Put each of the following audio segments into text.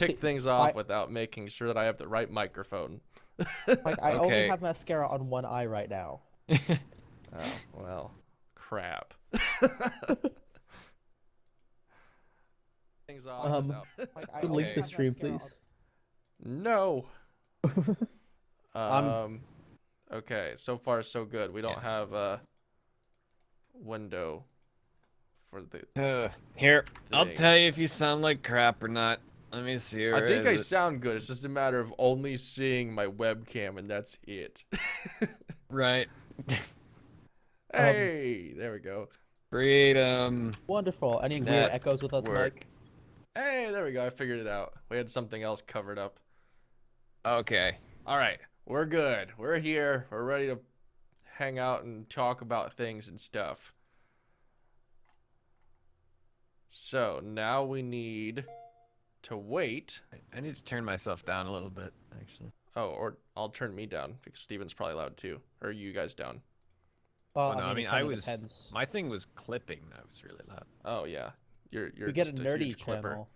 pick things off without making sure that I have the right microphone. Like I only have mascara on one eye right now. Oh, well, crap. Things off without... Like, I link the stream, please. No. Okay, so far so good. We don't have a window for the here, thing. I'll tell you if you sound like crap or not. Let me see. I think I sound good. It's just a matter of only seeing my webcam, and that's it. Right. Hey, there we go. Freedom. Wonderful. Any weird echoes with us, Mike? Hey, there we go. I figured it out. We had something else covered up. Okay. All right. We're good. We're here. We're ready to hang out and talk about things and stuff. So now we need to wait. I need to turn myself down a little bit, actually. Oh, or I'll turn me down because Steven's probably loud too. Or you guys down? Well, no, I mean my thing was clipping. That was really loud. Oh yeah, you're. We get a just nerdy huge clipper. channel.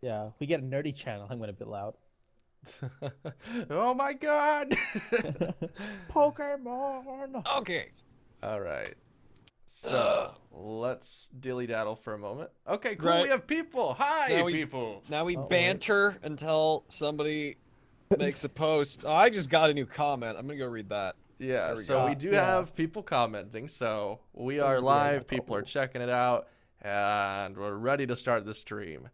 Yeah, if we get a nerdy channel, I'm gonna be loud. Oh my god! Pokemon. Okay. All right. So let's dilly daddle for a moment. Okay, cool. Right. We have people. Hi, people. Now we banter until somebody makes a post. Oh, I just got a new comment. I'm gonna go read that. Yeah, so we do have people commenting. So we are live. People are checking it out, and we're ready to start the stream.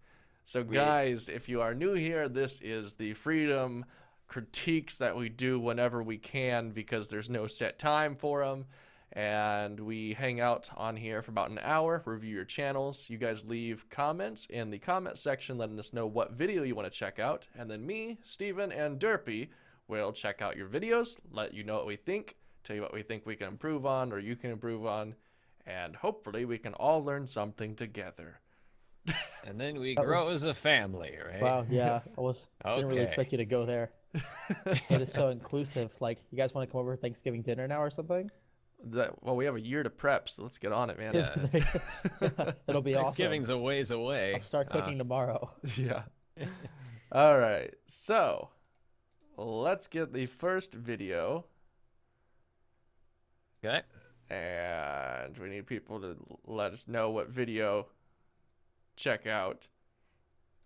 So guys, if you are new here, this is the Freedom critiques that we do whenever we can because there's no set time for them. And we hang out on here for about an hour, review your channels. You guys leave comments in the comment section letting us know what video you want to check out. And then me, Steven, and DERPY will check out your videos, let you know what we think, tell you what we think we can improve on or you can improve on. And hopefully we can all learn something together. And then we grow as a family, right? Wow, yeah. Didn't really expect you to go there. It is so inclusive. Like, you guys want to come over for Thanksgiving dinner now or something? Well, we have a year to prep, so let's get on it, man. Yeah. It'll be awesome. Thanksgiving's a ways away. I'll start cooking tomorrow. Yeah. All right. So, let's get the first video. Okay. And we need people to let us know what video check out.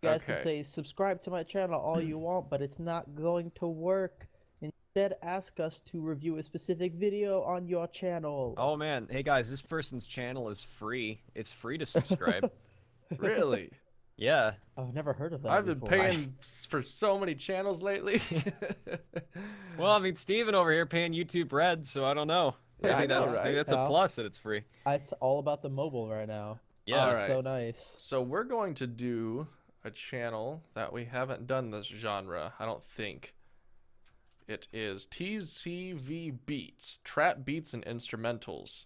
You guys can say, subscribe to my channel all you want, but it's not going to work. Instead, ask us to review a specific video on your channel. Oh man, hey guys, this person's channel is free. It's free to subscribe. Really? Yeah. I've never heard of that. I've been paying for so many channels lately. Well, I mean, Steven over here paying YouTube Red, so I don't know. Maybe that's a plus that it's free. It's all about the mobile right now. Yeah, it's so nice. So we're going to do a channel that we haven't done this genre, I don't think. It is TCV Beats, trap beats and instrumentals.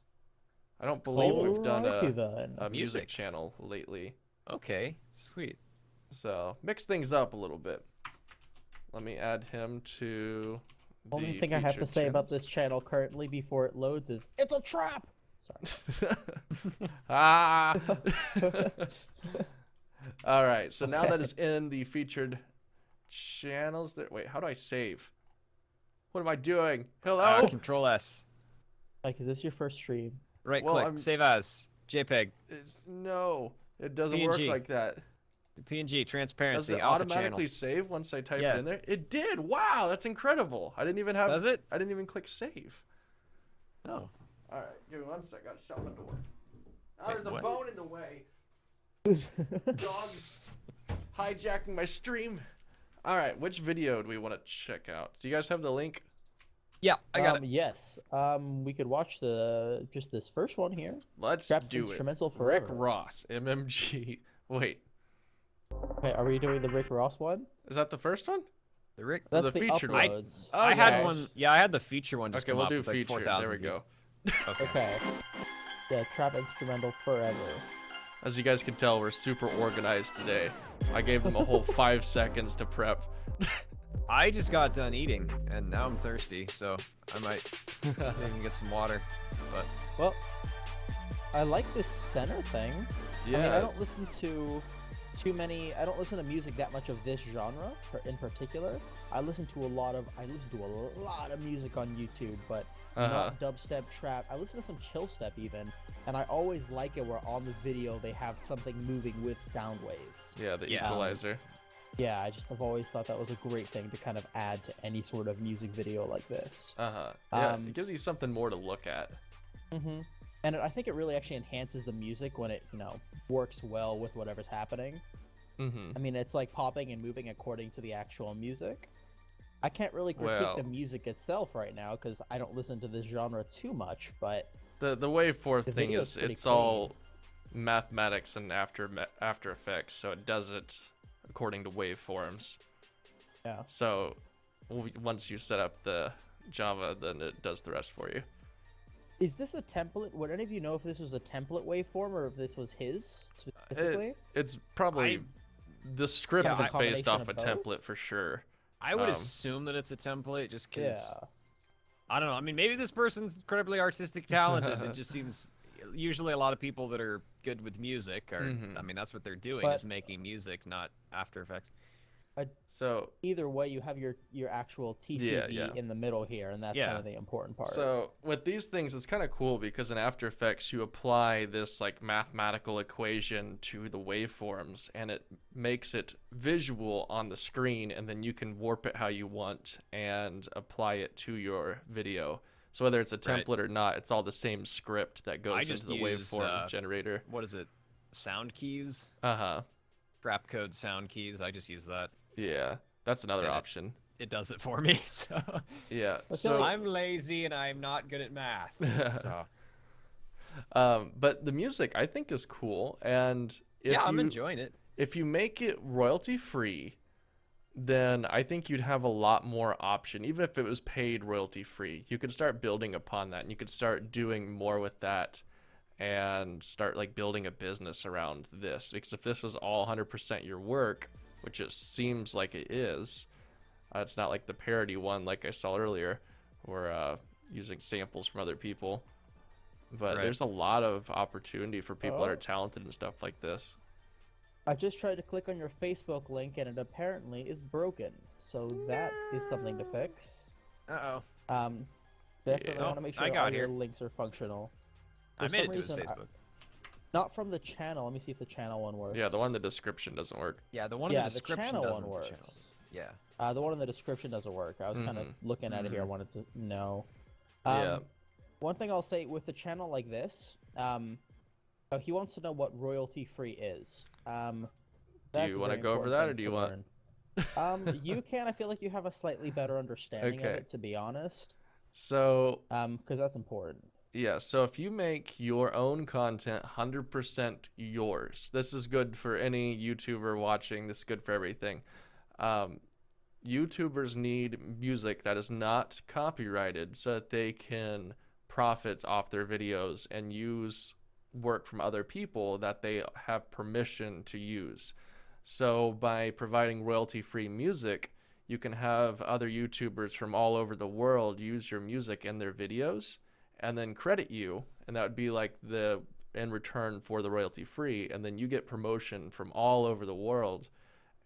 I don't believe we've done a music channel lately. Okay, sweet. So mix things up a little bit. Let me add him to the only thing I have to say about this channel currently before it loads is it's a trap. Sorry. Ah. All right. So now that it's in the featured channels, wait, how do I save? What am I doing? Hello? Control S. Like, is this your first stream? Right click, save as, JPEG. No, it doesn't work like that. PNG, transparency, Does it automatically save once I type it in there? It did. Wow, that's incredible. I didn't even have. Does it? I didn't even click save. Oh. All right, give me 1 sec. I gotta shut my door. Now there's a bone in the way. Dogs hijacking my stream. All right, which video do we want to check out? Do you guys have the link? Yeah, I got it. Yes. We could watch just this first one here. Let's do Instrumental it. Forever. Rick Ross, MMG. Wait. Okay, are we doing the Rick Ross one? Is that the first one? That's the featured uploads. one. I had one. Yeah, I had the feature one. Just okay, we'll do with like featured. There we go. Okay. Yeah, trap instrumental forever. As you guys can tell, we're super organized today. I gave them a whole 5 seconds to prep. I just got done eating, and now I'm thirsty, so I might even get some water. But well, I like this center thing. Yeah. I mean, I don't listen to too many. I don't listen to music that much of this genre in particular. I listen to a lot of music on YouTube, but not dubstep, trap. I listen to some chill step even, and I always like it where on the video they have something moving with sound waves. Yeah, the equalizer. Yeah, I've always thought that was a great thing to kind of add to any sort of music video like this. Yeah, it gives you something more to look at. And I think it really actually enhances the music when it, works well with whatever's happening. I mean, it's like popping and moving according to the actual music. I can't really critique the music itself right now because I don't listen to this genre too much, but the waveform thing is it's clean. all mathematics and After Effects, so it does it according to waveforms. Yeah. So once you set up the Java, then it does the rest for you. Is this a template? Would any of you know if this was a template waveform or if this was his specifically? It's probably the script is based off a template for sure. I would assume that it's a template just because, I don't know. I mean, maybe this person's incredibly artistic talented. It just seems, usually a lot of people that are good with music are, I mean, that's what they're doing is making music, not After Effects. So either way, you have your actual TCV in the middle here, and that's kind of the important part. So with these things, it's kind of cool because in After Effects, you apply this like mathematical equation to the waveforms, and it makes it visual on the screen, and then you can warp it how you want and apply it to your video. So whether it's a template or not, it's all the same script that goes into the waveform generator. What is it? Sound keys? Trap code sound keys. I just use that. Yeah, that's another option. It does it for me. So yeah, so I'm lazy and I'm not good at math. So. But the music I think is cool, and I'm enjoying it. If you make it royalty free, then I think you'd have a lot more option. Even if it was paid royalty free, you could start building upon that, and you could start doing more with that, and start like building a business around this. Because if this was all 100% your work, which it seems like it is, it's not like the parody one like I saw earlier, or using samples from other people. But there's a lot of opportunity for people that are talented and stuff like this. I just tried to click on your Facebook link and it apparently is broken. So that is something to fix. Definitely want to make sure all your links are functional. I made it to his Facebook. Not from the channel. Let me see if the channel one works. Yeah, the one in the description doesn't work. Yeah, the one in the description channel doesn't one works. Yeah. The one in the description doesn't work. I was kind of looking at it here. I wanted to know. One thing I'll say with a channel like this, he wants to know what royalty free is. Do you want to go over that, or do you want? You can. I feel like you have a slightly better understanding of it, to be honest. So, because that's important. Yeah, so if you make your own content 100% yours, this is good for any YouTuber watching, this is good for everything. YouTubers need music that is not copyrighted so that they can profit off their videos and use work from other people that they have permission to use. So by providing royalty-free music, you can have other YouTubers from all over the world use your music in their videos and then credit you, and that would be like the in return for the royalty free, and then you get promotion from all over the world,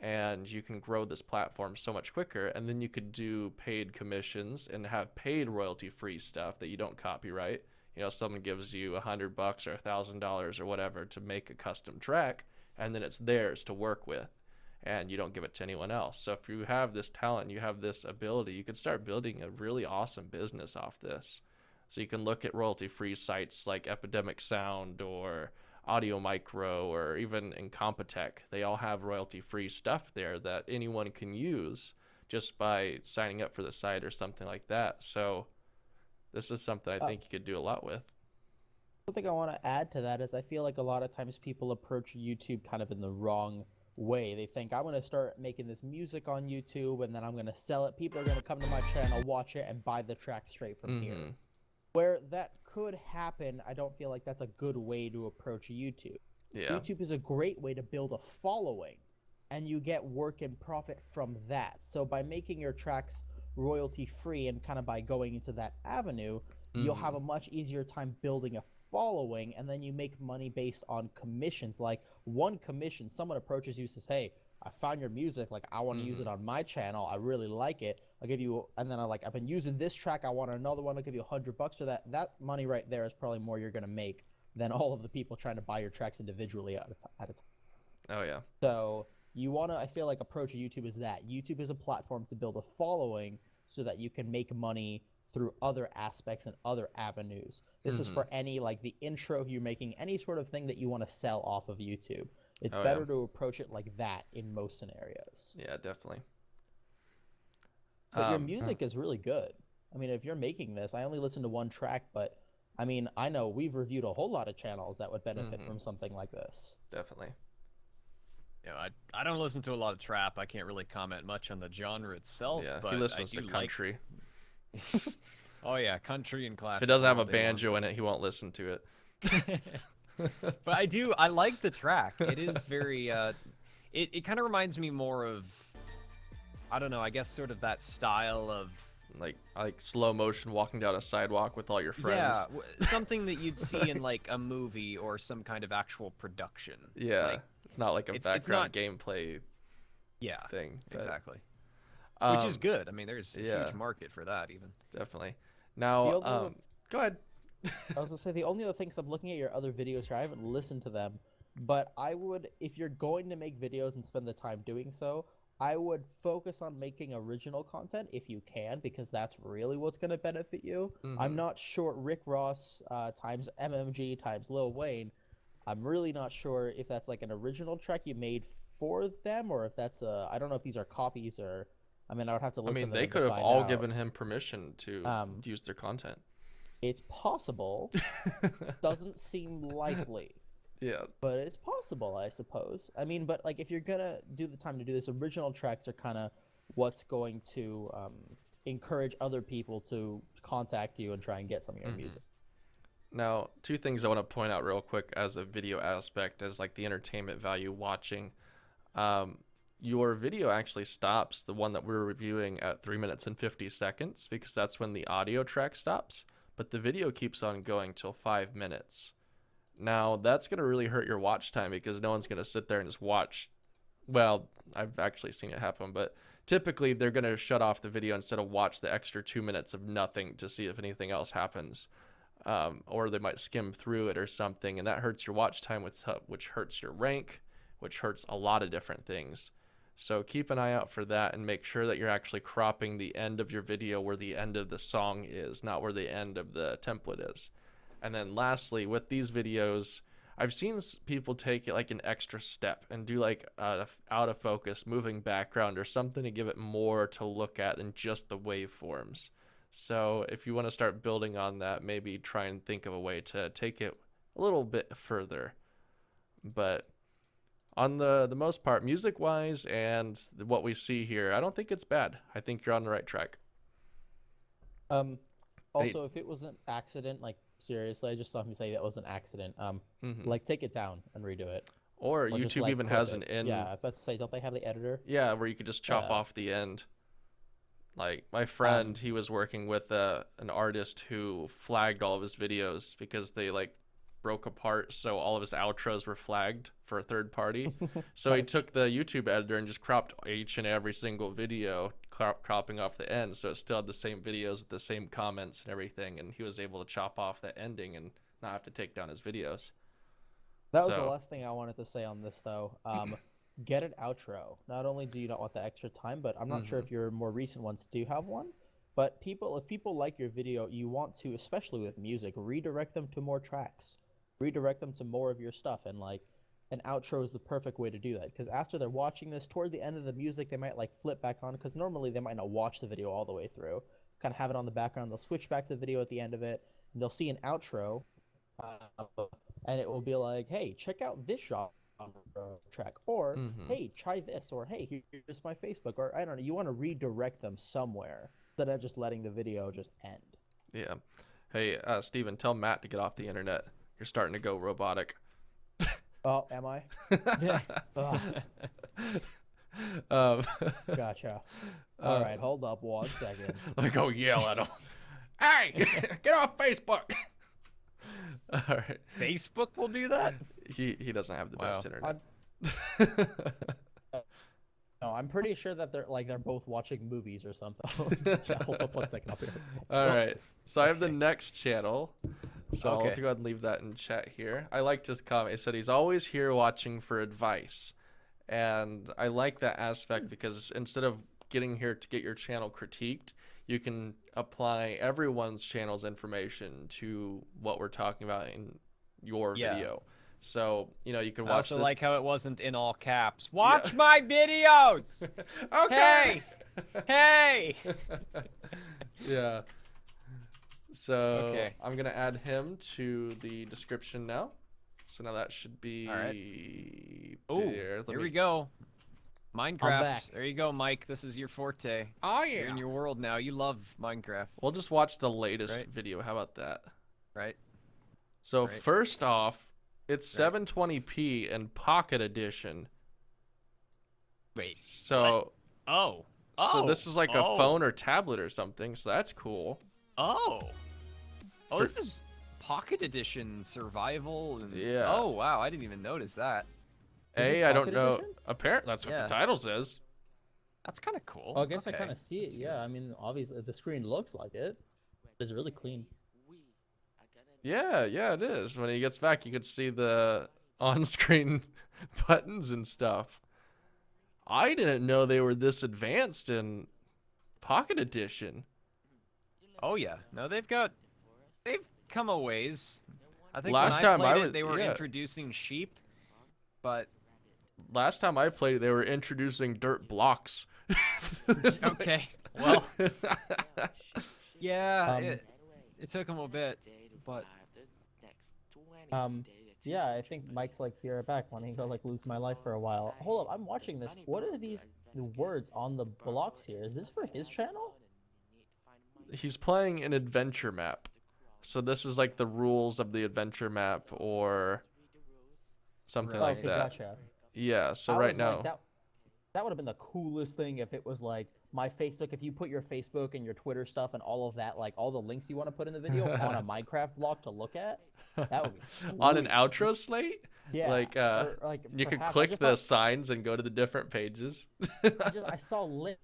and you can grow this platform so much quicker, and then you could do paid commissions and have paid royalty free stuff that you don't copyright. You know, someone gives you $100 or $1,000 or whatever to make a custom track, and then it's theirs to work with, and you don't give it to anyone else. So if you have this talent, you have this ability, you could start building a really awesome business off this. So you can look at royalty-free sites like Epidemic Sound or Audio Micro or even Incompetech. They all have royalty-free stuff there that anyone can use just by signing up for the site or something like that. So this is something I think you could do a lot with. One thing I want to add to that is I feel like a lot of times people approach YouTube kind of in the wrong way. They think, I'm going to start making this music on YouTube and then I'm going to sell it. People are going to come to my channel, watch it, and buy the track straight from here. Where that could happen, I don't feel like that's a good way to approach YouTube. Yeah. YouTube is a great way to build a following, and you get work and profit from that. So by making your tracks royalty free and kind of by going into that avenue, you'll have a much easier time building a following, and then you make money based on commissions. Like one commission, someone approaches you, says, hey, I found your music, like I want to use it on my channel, I really like it, I'll give you, and then I've been using this track, I want another one, I'll give you $100 for that. That money right there is probably more you're gonna make than all of the people trying to buy your tracks individually at a time. Oh yeah. So you want to, I feel like, approach YouTube as that. YouTube is a platform to build a following so that you can make money through other aspects and other avenues. This is for any, like the intro you're making, any sort of thing that you want to sell off of YouTube. It's better to approach it like that in most scenarios. Yeah, definitely. But your music is really good. I mean, if you're making this, I only listened to one track, but I mean, I know we've reviewed a whole lot of channels that would benefit from something like this. Definitely. Yeah, I don't listen to a lot of trap. I can't really comment much on the genre itself. Yeah, but he listens I to do country. Oh yeah, country and classic. If it doesn't have a banjo in it, he won't listen to it. But I like the track. It is very it kind of reminds me more of, I don't know, I guess sort of that style of like slow motion walking down a sidewalk with all your friends. Yeah, something that you'd see in like a movie or some kind of actual production. Yeah, like, it's not like a background gameplay thing. But, exactly. Which is good. I mean, there's a huge market for that even. Definitely. Now, go ahead. I was gonna say the only other thing, 'cause I'm looking at your other videos here, I haven't listened to them, but I would, if you're going to make videos and spend the time doing so, I would focus on making original content if you can, because that's really what's going to benefit you. I'm not sure Rick Ross times MMG times Lil Wayne. I'm really not sure if that's like an original track you made for them, or if that's I don't know if these are copies or, I mean, I would have to listen to them. They could have all given him permission to use their content. It's possible. Doesn't seem likely. Yeah. But it's possible, I suppose. I mean, but like if you're gonna do the time to do this, original tracks are kind of what's going to encourage other people to contact you and try and get some of your music. Now, two things I want to point out real quick as a video aspect, as like the entertainment value watching. Your video actually stops, the one that we're reviewing, at 3 minutes and 50 seconds, because that's when the audio track stops. But the video keeps on going till 5 minutes. Now, that's going to really hurt your watch time, because no one's going to sit there and just watch. Well, I've actually seen it happen, but typically they're going to shut off the video instead of watch the extra 2 minutes of nothing to see if anything else happens. Or they might skim through it or something, and that hurts your watch time, which hurts your rank, which hurts a lot of different things. So keep an eye out for that and make sure that you're actually cropping the end of your video where the end of the song is, not where the end of the template is. And then lastly, with these videos, I've seen people take it like an extra step and do like out of focus moving background or something to give it more to look at than just the waveforms. So if you want to start building on that, maybe try and think of a way to take it a little bit further. But on the most part, music-wise and what we see here, I don't think it's bad. I think you're on the right track. Also, if it was an accident, like seriously, I just saw him say that was an accident. Like take it down and redo it. Or YouTube just, like, even clip has it. an end. Yeah, I was about to say, don't they have the editor? Yeah, where you could just chop off the end. Like my friend, he was working with an artist who flagged all of his videos because they like broke apart, so all of his outros were flagged for a third party. So he took the YouTube editor and just cropped each and every single video, cropping off the end, so it still had the same videos with the same comments and everything, and he was able to chop off the ending and not have to take down his videos. That was the last thing I wanted to say on this, though. Get an outro. Not only do you not want the extra time, but I'm not sure if your more recent ones do have one. But if people like your video, you want to, especially with music, redirect them to more tracks. Redirect them to more of your stuff. And like an outro is the perfect way to do that. Because after they're watching this, toward the end of the music, they might like flip back on. Because normally they might not watch the video all the way through. Kind of have it on the background. They'll switch back to the video at the end of it. And they'll see an outro. And it will be like, hey, check out this genre track, or hey, try this, or hey, here's my Facebook, or I don't know. You want to redirect them somewhere instead of just letting the video just end. Yeah. Hey, Steven, tell Matt to get off the internet. You're starting to go robotic. Oh, am I? Gotcha. All right, hold up 1 second. Let me go yell at him. Hey, get off Facebook. All right. Facebook will do that? He doesn't have the best internet. No, I'm pretty sure that they're both watching movies or something. Hold up 1 second, I'll be right back. All right. So I have the next channel. So I'll Okay. go ahead and leave that in chat here. I liked his comment. He said he's always here watching for advice. And I like that aspect because instead of getting here to get your channel critiqued, you can apply everyone's channel's information to what we're talking about in your video. So, you know, you can I watch also this. like how it wasn't in all caps. Watch my videos! Okay. Hey! Yeah. So Okay. I'm going to add him to the description now. So now that should be All right. Oh, there. here we go. Minecraft. back. There you go, Mike. This is your forte. Oh, You're yeah. in your world now. You love Minecraft, We'll just watch the latest Right. video. How about that? right? So Right. first off, it's Right. 720p and Pocket Edition. Wait. So Oh. so this is like a Oh. phone or tablet or something. So that's cool. Oh. Oh, For- this is Pocket Edition Survival. And... Yeah. Oh, wow. I didn't even notice that. Is it I don't Pocket know. Edition? Apparently, that's what Yeah. the title says. That's kind of cool. Oh, I guess I Okay. kind of see it. Let's see Yeah, I mean, obviously the screen looks like it. It's really clean. Yeah, it is. When he gets back, you could see the on-screen buttons and stuff. I didn't know they were this advanced in Pocket Edition. Oh yeah, no, they've come a ways. I think Last when I time I played was- it, they were yeah. introducing sheep, but Last time I played, they were introducing dirt blocks. okay, well, yeah, Um, it took them a bit, but Yeah, I think Mike's like, "Here, back. Wanting to go like lose my life for a while." Hold up, I'm watching this. What are these words on the blocks here? Is this for his channel? He's playing an adventure map. So this is like the rules of the adventure map or something Right. like Okay, that. gotcha. Yeah, so I right was now. like, that would have been the coolest thing if it was like my Facebook. If you put your Facebook and your Twitter stuff and all of that, like all the links you want to put in the video on a Minecraft block to look at, that would be sweet. On an outro slate, Yeah, like or, like you can perhaps- I click just the thought- signs and go to the different pages. I saw links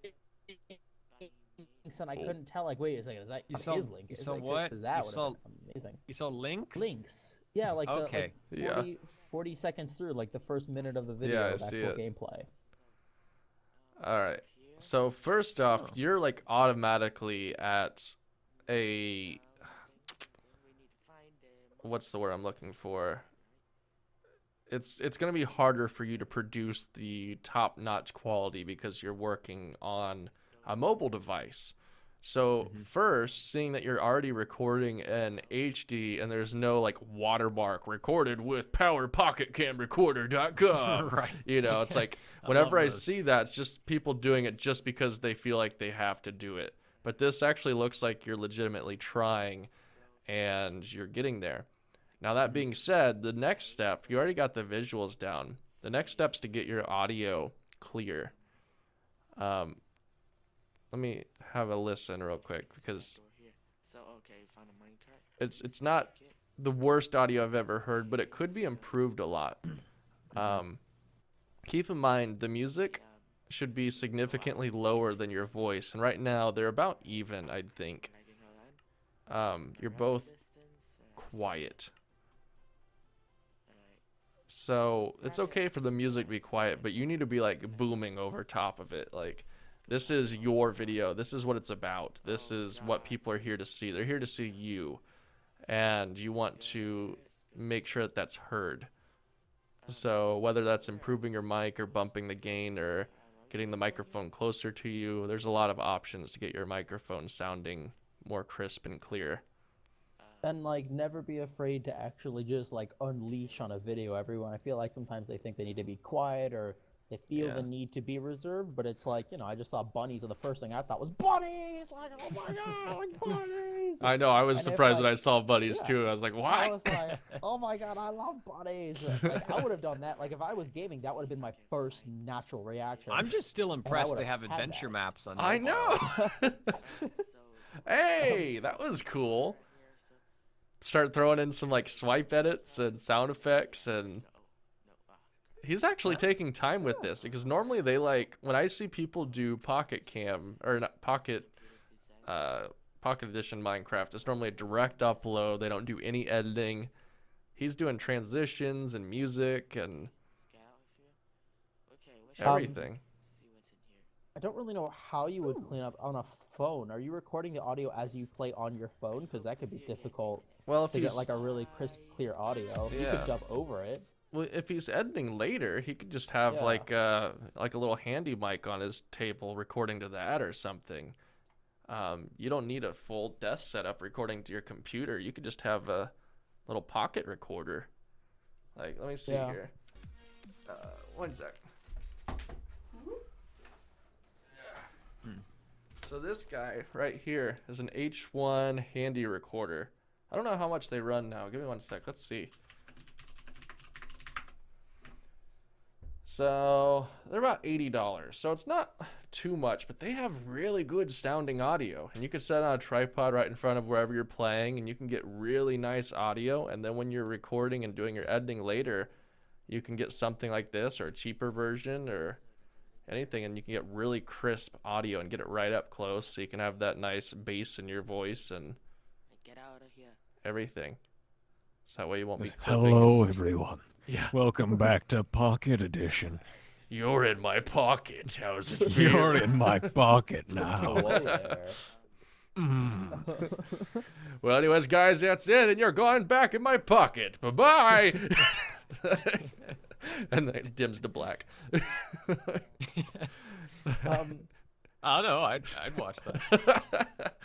and I couldn't tell. Like, wait a second, is that You saw- his link? you Is saw it- 'cause what? That You would saw- have been amazing. you saw links. Links. Yeah, like Okay. the like 40, 40 seconds through, like the first minute of the video Yeah, I of see actual it. gameplay. All right. So first off, Oh. you're like automatically at a what's the word I'm looking for? It's going to be harder for you to produce the top-notch quality because you're working on a mobile device. So first, seeing that you're already recording in HD and there's no like watermark recorded with powerpocketcamrecorder.com. Right. You know, it's like I whenever love I those. see that, it's just people doing it just because they feel like they have to do it. But this actually looks like you're legitimately trying and you're getting there. Now, that being said, the next step, you already got the visuals down. The next step's to get your audio clear. Let me have a listen real quick because it's not the worst audio I've ever heard, but it could be improved a lot. Keep in mind, the music should be significantly lower than your voice, and right now they're about even, I think. You're both quiet. So it's okay for the music to be quiet, but you need to be like booming over top of it. Like, this is your video. This is what it's about. This is what people are here to see. They're here to see you, and you want to make sure that that's heard. So whether that's improving your mic or bumping the gain or getting the microphone closer to you, there's a lot of options to get your microphone sounding more crisp and clear. And like, never be afraid to actually just like unleash on a video. Everyone, I feel like sometimes they think they need to be quiet or they feel Yeah. the need to be reserved, but it's like, you know, I just saw bunnies, and the first thing I thought was bunnies. Like, oh my god, like bunnies. I know, I was And if, surprised when like- I saw buddies yeah. too. I was like, I what? was like, oh my god, I love bunnies. Like, I would have done that. Like, if I was gaming, that would have been my first natural reaction. I'm just still impressed they would've have had adventure that. maps on. I mobile. know. Hey, that was cool. start throwing in some like swipe edits and sound effects, and he's actually taking time with this, because normally they like, when I see people do Pocket Cam or not Pocket Pocket Edition Minecraft, it's normally a direct upload. They don't do any editing. He's doing transitions and music and everything. I don't really know how you would clean up on a phone. Are you recording the audio as you play on your phone? Because that could be difficult. Well, if to get like a really crisp, clear audio, you could dub over it. Well, if he's editing later, he could just have like a little handy mic on his table recording to that or something. You don't need a full desk setup recording to your computer. You could just have a little pocket recorder. Like, let me see here. 1 sec. So this guy right here is an H1 handy recorder. I don't know how much they run now. Give me 1 sec. Let's see. So they're about $80. So it's not too much, but they have really good sounding audio. And you can set on a tripod right in front of wherever you're playing, and you can get really nice audio. And then when you're recording and doing your editing later, you can get something like this or a cheaper version or anything, and you can get really crisp audio and get it right up close, so you can have that nice bass in your voice and everything. So that way you won't be clipping. Hello, everyone. Yeah. Welcome back to Pocket Edition. You're in my pocket. How's it feel? You're in my pocket now. Hello there. Well, anyways, guys, that's it, and you're going back in my pocket. Bye-bye. And then it dims to black. I don't know. I'd watch that.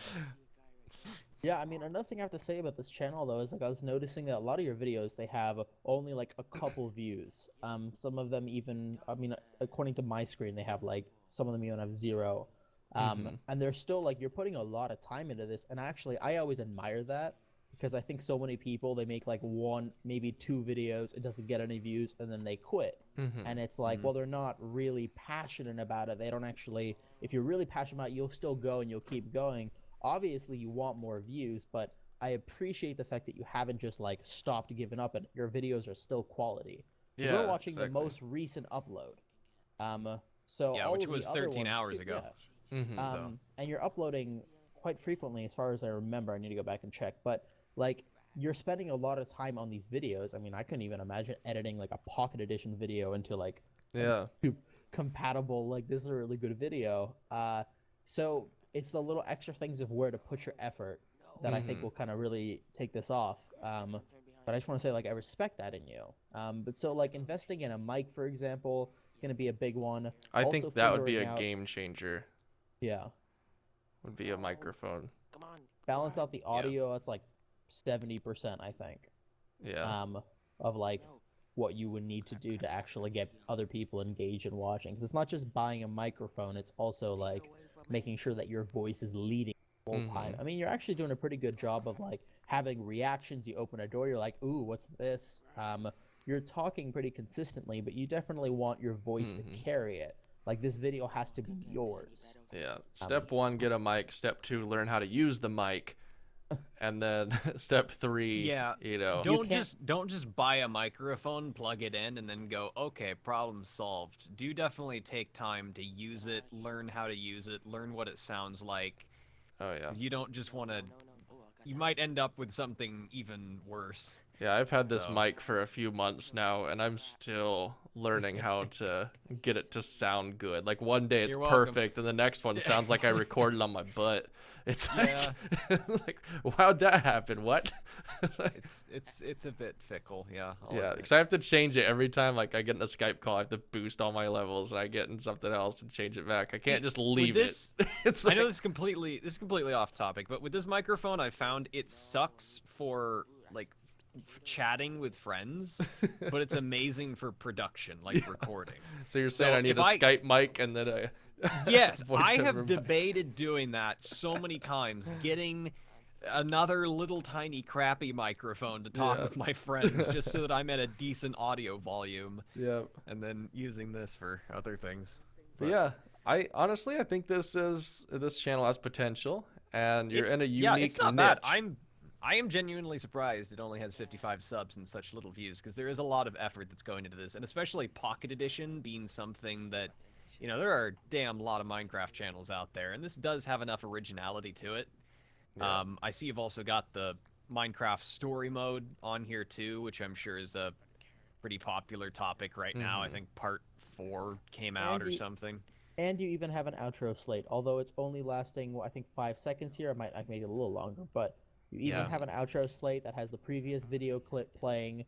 Yeah, I mean, another thing I have to say about this channel, though, is like I was noticing that a lot of your videos, they have only like a couple views. Some of them even, I mean, according to my screen, they have like, some of them even have 0. And they're still like, you're putting a lot of time into this. And actually, I always admire that, because I think so many people, they make like 1, maybe 2 videos, it doesn't get any views, and then they quit. And it's like, well, they're not really passionate about it. They don't actually, if you're really passionate about it, you'll still go and you'll keep going. Obviously, you want more views, but I appreciate the fact that you haven't just like stopped giving up and your videos are still quality. Yeah, we're watching the most recent upload. So yeah, all which of was the other 13 ones hours too, ago. yeah. And you're uploading quite frequently, as far as I remember. I need to go back and check, but like, you're spending a lot of time on these videos. I mean, I couldn't even imagine editing like a Pocket Edition video into like compatible, like, this is a really good video. So it's the little extra things of where to put your effort that I think will kind of really take this off. But I just want to say, like, I respect that in you. But so, like, investing in a mic, for example, going to be a big one. I Also think that would be figuring a out- game changer. Yeah. Would be a microphone. Balance out the audio. That's like 70%, I think. Yeah. Of like what you would need to do to actually get other people engaged in watching. Because it's not just buying a microphone, it's also like making sure that your voice is leading the whole time. I mean, you're actually doing a pretty good job of like having reactions. You open a door, you're like, ooh, what's this? You're talking pretty consistently, but you definitely want your voice to carry it. Like, this video has to be yours. Yeah. Step 1, get a mic. Step 2, learn how to use the mic. And then step 3, you know, don't just buy a microphone, plug it in, and then go, okay, problem solved. Do definitely take time to use it, learn how to use it, learn what it sounds like. Oh yeah. 'Cause you don't just want to. You might end up with something even worse. Yeah, I've had this mic for a few months now, and I'm still learning how to get it to sound good. Like, one day it's You're welcome. perfect, and the next one sounds like I recorded on my butt. It's like, like, how'd that happen? What? It's a bit fickle, yeah. Yeah, because I have to change it every time. Like, I get in a Skype call, I have to boost all my levels, and I get in something else and change it back. I can't just leave this, it. It's like, I know this is completely off topic, but with this microphone, I found it sucks for like chatting with friends, but it's amazing for production, like recording. So you're saying I need a Skype mic and then a yes, voice I over have mic. debated doing that so many times, getting another little tiny crappy microphone to talk with my friends, just so that I'm at a decent audio volume. Yeah. And then using this for other things. But yeah, I honestly I think this channel has potential, and you're in a unique it's not niche. bad. I am genuinely surprised it only has 55 subs and such little views, because there is a lot of effort that's going into this, and especially Pocket Edition being something that, you know, there are a damn lot of Minecraft channels out there, and this does have enough originality to it. Yeah. I see you've also got the Minecraft story mode on here too, which I'm sure is a pretty popular topic right now. I think part 4 came out or something. And you even have an outro slate, although it's only lasting, I think, 5 seconds here. I might make it a little longer, but you even have an outro slate that has the previous video clip playing.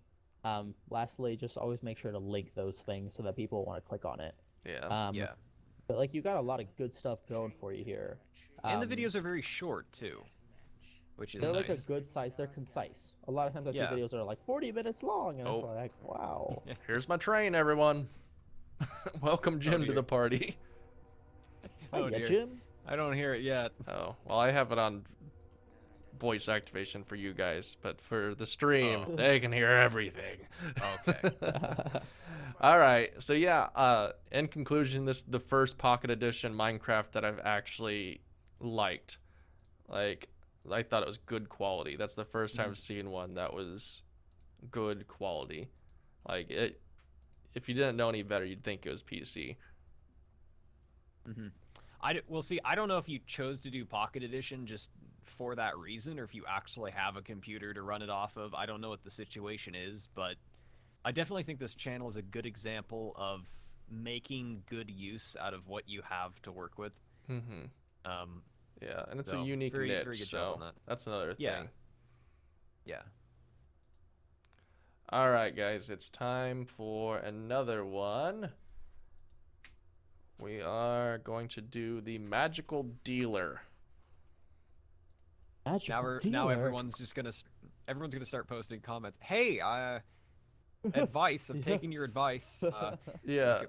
Lastly, just always make sure to link those things so that people want to click on it. Yeah. But like, you got a lot of good stuff going for you here. And the videos are very short too, which is they're nice. like a good size. They're concise. A lot of times I see videos that are like 40 minutes long, and it's like, wow. Here's my train, everyone. Welcome Jim to the party. Oh, yeah, Jim. I don't hear it yet. Oh, well, I have it on voice activation for you guys, but for the stream, they can hear everything. Okay. All right. So yeah, in conclusion, this is the first Pocket Edition Minecraft that I've actually liked. Like, I thought it was good quality. That's the first time I've seen one that was good quality. Like, it, if you didn't know any better, you'd think it was PC. Well, see, I don't know if you chose to do Pocket Edition just for that reason, or if you actually have a computer to run it off of. I don't know what the situation is, but I definitely think this channel is a good example of making good use out of what you have to work with. Yeah, and it's So, a unique very niche, good so job on that. that's another thing. Yeah. All right, guys, it's time for another one. We are going to do the Magical Dealer. Now everyone's gonna start posting comments. Hey, advice. I'm taking your advice. Yeah,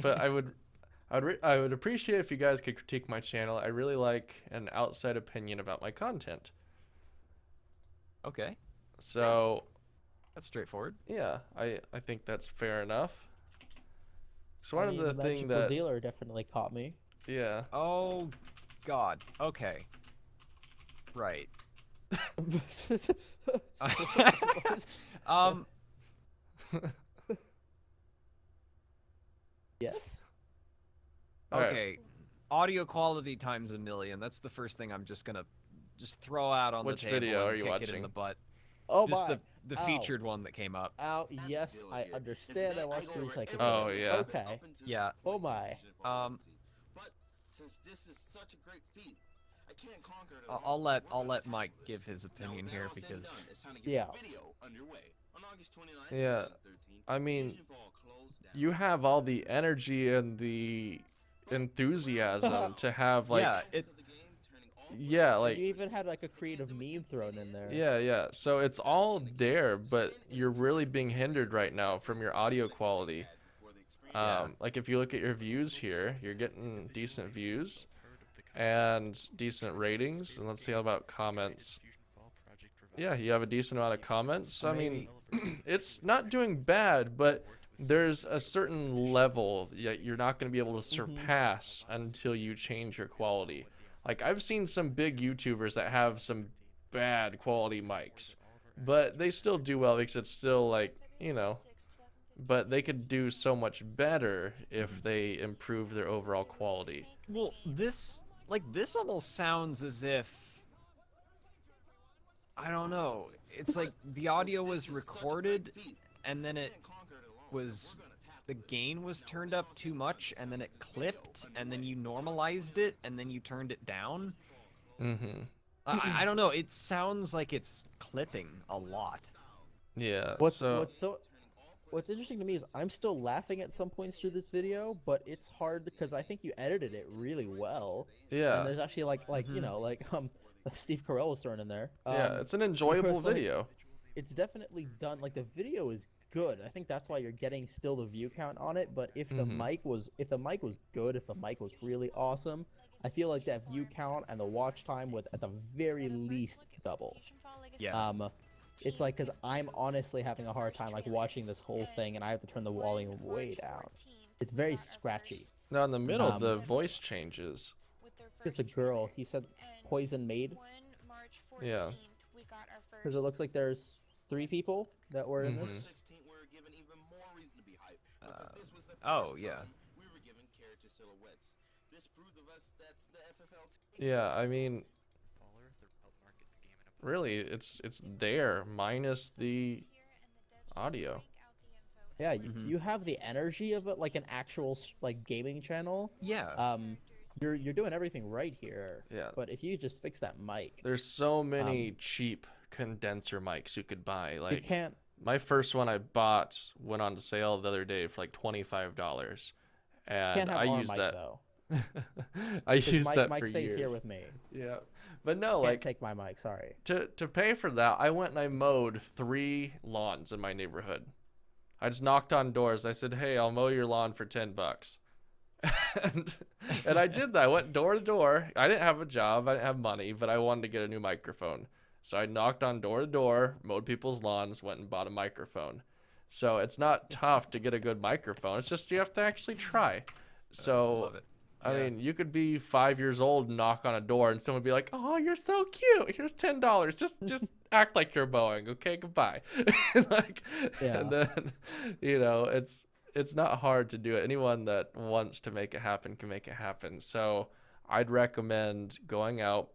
but I would appreciate if you guys could critique my channel. I really like an outside opinion about my content. Okay. So that's straightforward. Yeah, I think that's fair enough. So one of the things Magical that Dealer definitely caught me. Yeah. Oh, God. Okay. Right. Yes. Okay. Audio quality times a million. That's the first thing I'm just gonna throw out on the table. Which video and are you kick watching? it in the butt. Oh just my. the featured one that came up. Ow, yes, I understand. I watched 3 seconds. Oh, yeah. Okay. Yeah. Oh my. But since this is such a great feat, I can't conquer it. I'll let Mike give his opinion here because Yeah. Yeah. I mean, you have all the energy and the enthusiasm to have like like you even had like a creative meme thrown in there. yeah, so it's all there, but you're really being hindered right now from your audio quality. Like if you look at your views here, you're getting decent views and decent ratings, and let's see how about comments. Yeah, you have a decent amount of comments. I mean, it's not doing bad, but there's a certain level that you're not going to be able to surpass until you change your quality. Like, I've seen some big YouTubers that have some bad quality mics, but they still do well because it's still like, you know, but they could do so much better if they improve their overall quality. Well, this almost sounds as if, I don't know, it's like the audio was recorded and then the gain was turned up too much, and then it clipped, and then you normalized it, and then you turned it down. I don't know. It sounds like it's clipping a lot. Yeah. What's interesting to me is I'm still laughing at some points through this video, but it's hard because I think you edited it really well. Yeah. And there's actually like you know, like Steve Carell was thrown in there. Yeah, it's an enjoyable video. It's definitely done. Like, the video is good. I think that's why you're getting still the view count on it. But if the mic was good, if the mic was really awesome, I feel like that view count and the watch time would at the very least double. Yeah. It's like, because I'm honestly having a hard time like watching this whole thing, and I have to turn the volume way down. It's very scratchy. Now in the middle, the voice changes. It's a girl. He said Poison Maid. Yeah. Because it looks like there's 3 people that were in Mhm. this. 16, we were given even more reason to be hyped because this was the oh, first yeah. time we were given character silhouettes. This proved of us that the FFL Yeah, I mean, really, it's there minus the audio. Yeah, Mhm. you have the energy of it like an actual like gaming channel. Yeah. You're doing everything right here. Yeah. But if you just fix that mic, There's so many cheap condenser mics you could buy. you Like can't. my first one I bought went on sale the other day for like $25, and Can't have I our used mic that. though. I 'Cause used that Mike for stays years. here with me. Yeah, but no, Can't like take my mic. Sorry. to pay for that, I went and I mowed 3 lawns in my neighborhood. I just knocked on doors. I said, "Hey, I'll mow your lawn for $10." and and I did that. I went door to door. I didn't have a job. I didn't have money, but I wanted to get a new microphone. So I knocked on door to door, mowed people's lawns, went and bought a microphone. So it's not tough to get a good microphone. It's just you have to actually try. So Love it. I Yeah. mean, you could be 5 years old and knock on a door, and someone would be like, "Oh, you're so cute. Here's $10. Just act like you're mowing, okay? Goodbye." Like, Yeah. and then, it's not hard to do it. Anyone that wants to make it happen can make it happen. So I'd recommend going out,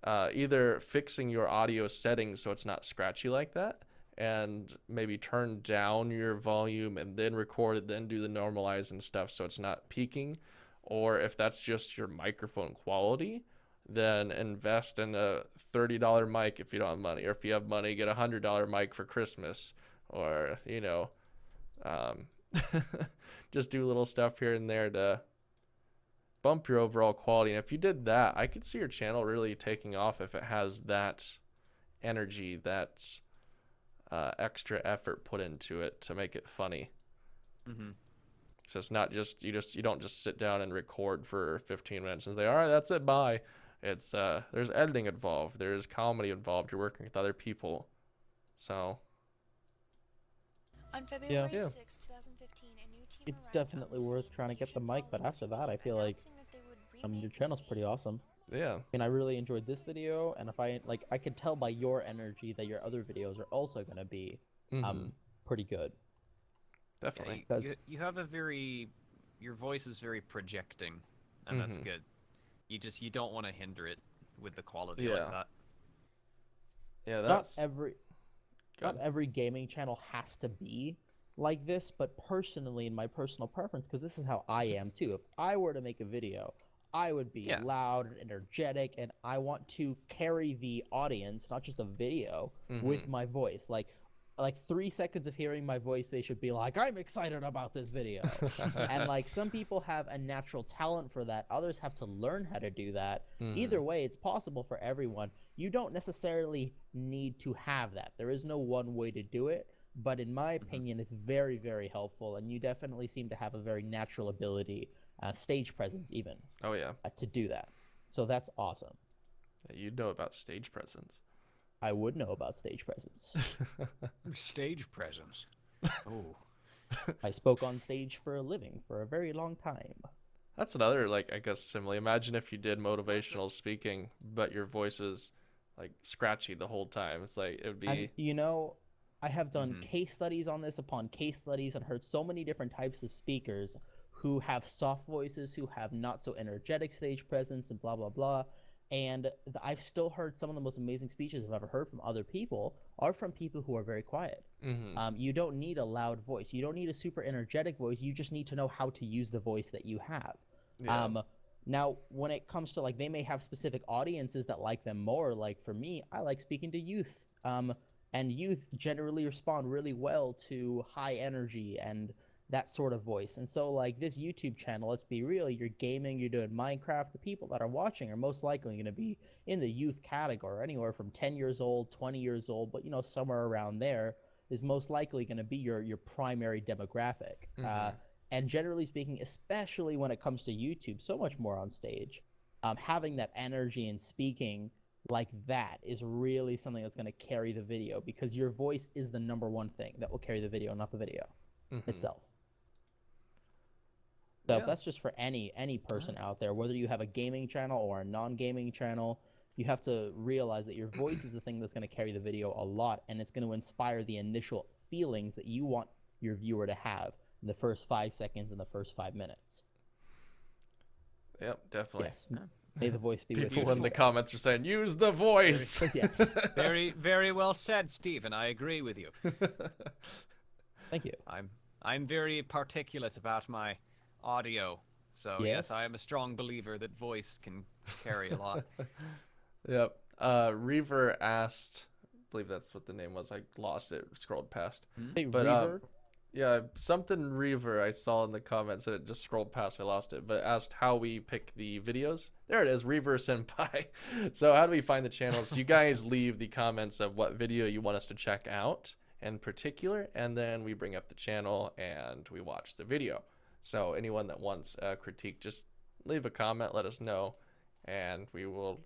either fixing your audio settings so it's not scratchy like that, and maybe turn down your volume and then record it, then do the normalize and stuff so it's not peaking. Or if that's just your microphone quality, then invest in a $30 mic if you don't have money. Or if you have money, get a $100 mic for Christmas. Or, just do little stuff here and there to bump your overall quality. And if you did that, I could see your channel really taking off if it has that energy, that extra effort put into it to make it funny. Mm-hmm. So it's not just you don't just sit down and record for 15 minutes and say, "All right, that's it, bye." It's there's editing involved, there's comedy involved, you're working with other people. So On February Yeah. 6, 2015, a new team It's arrived definitely on the worth scene trying to with get the Fusion mic, but following after suit, that, I feel like announcing that they would your remake channel's the pretty game. awesome. yeah. And I really enjoyed this video, and if I could tell by your energy that your other videos are also gonna be Mhm. pretty good. Definitely. Yeah, Because- you have your voice is very projecting, and that's Mhm. good. You don't want to hinder it with the quality Yeah. like that. Yeah, Not that's every good. not every gaming channel has to be like this, but personally, in my personal preference, because this is how I am too. If I were to make a video, I would be Yeah. loud and energetic, and I want to carry the audience, not just the video, with my voice. Like 3 seconds of hearing my voice, they should be like, "I'm excited about this video." And like some people have a natural talent for that, others have to learn how to do that. Either way, it's possible for everyone. You don't necessarily need to have that. There is no one way to do it, but in my opinion, it's very, very helpful, and you definitely seem to have a very natural ability, stage presence even, Oh yeah. to do that. So that's awesome. You know about stage presence. I would know about stage presence. Stage presence. Oh. I spoke on stage for a living for a very long time. That's another, like, I guess simile. Imagine if you did motivational speaking, but your voice was like scratchy the whole time. It's like it would be. And you know, I have done Mhm. case studies on this upon case studies and heard so many different types of speakers who have soft voices, who have not so energetic stage presence, and blah blah blah. And I've still heard some of the most amazing speeches I've ever heard from other people are from people who are very quiet. You don't need a loud voice. You don't need a super energetic voice. You just need to know how to use the voice that you have. Yeah. Now, when it comes to like, they may have specific audiences that like them more. Like for me, I like speaking to youth. And youth generally respond really well to high energy and that sort of voice. And so like this YouTube channel, let's be real, you're gaming, you're doing Minecraft, the people that are watching are most likely going to be in the youth category, anywhere from 10 years old, 20 years old, but you know, somewhere around there is most likely going to be your primary demographic. And generally speaking, especially when it comes to YouTube, so much more on stage, having that energy and speaking like that is really something that's going to carry the video, because your voice is the #1 thing that will carry the video, not the video itself. So Yeah. that's just for any person out there, whether you have a gaming channel or a non-gaming channel. you have to realize that your voice is the thing that's going to carry the video a lot, and it's going to inspire the initial feelings that you want your viewer to have in the first 5 seconds and the first 5 minutes. Yep, definitely. Yes. May the voice be with you. People in the comments are saying, use the voice. Yes. Very, very well said, Stephen. I agree with you. Thank you. I'm very particulate about my audio. So yes, I am a strong believer that voice can carry a lot. Yep. Reaver asked, I believe that's what the name was. I lost it, scrolled past. Hey, But Reaver? yeah, something Reaver I saw in the comments and it just scrolled past. I lost it, but asked how we pick the videos. There it is, Reaver Senpai. So how do we find the channels? You guys leave the comments of what video you want us to check out in particular, and then we bring up the channel and we watch the video. So anyone that wants a critique, just leave a comment, let us know, and we will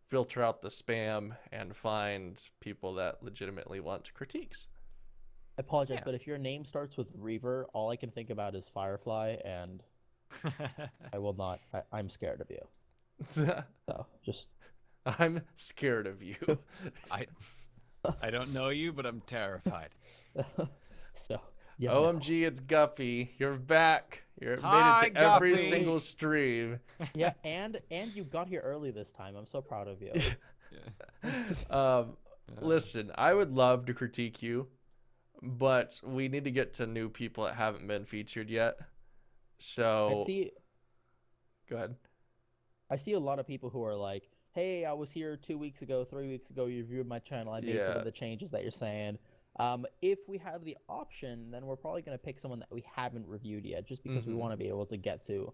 filter out the spam and find people that legitimately want critiques. I apologize, but if your name starts with Reaver, all I can think about is Firefly, and I will not. I'm scared of you. So just. I'm scared of you. I don't know you, but I'm terrified. So. Yeah, OMG, it's Guppy. You're back. You're Hi, made it to every Guppy. single stream. Yeah, and you got here early this time. I'm so proud of you. Listen, I would love to critique you, but we need to get to new people that haven't been featured yet. So go ahead. I see a lot of people who are like, hey, I was here 2 weeks ago, 3 weeks ago, you reviewed my channel, I made some of the changes that you're saying. If we have the option, then we're probably going to pick someone that we haven't reviewed yet, just because we want to be able to get to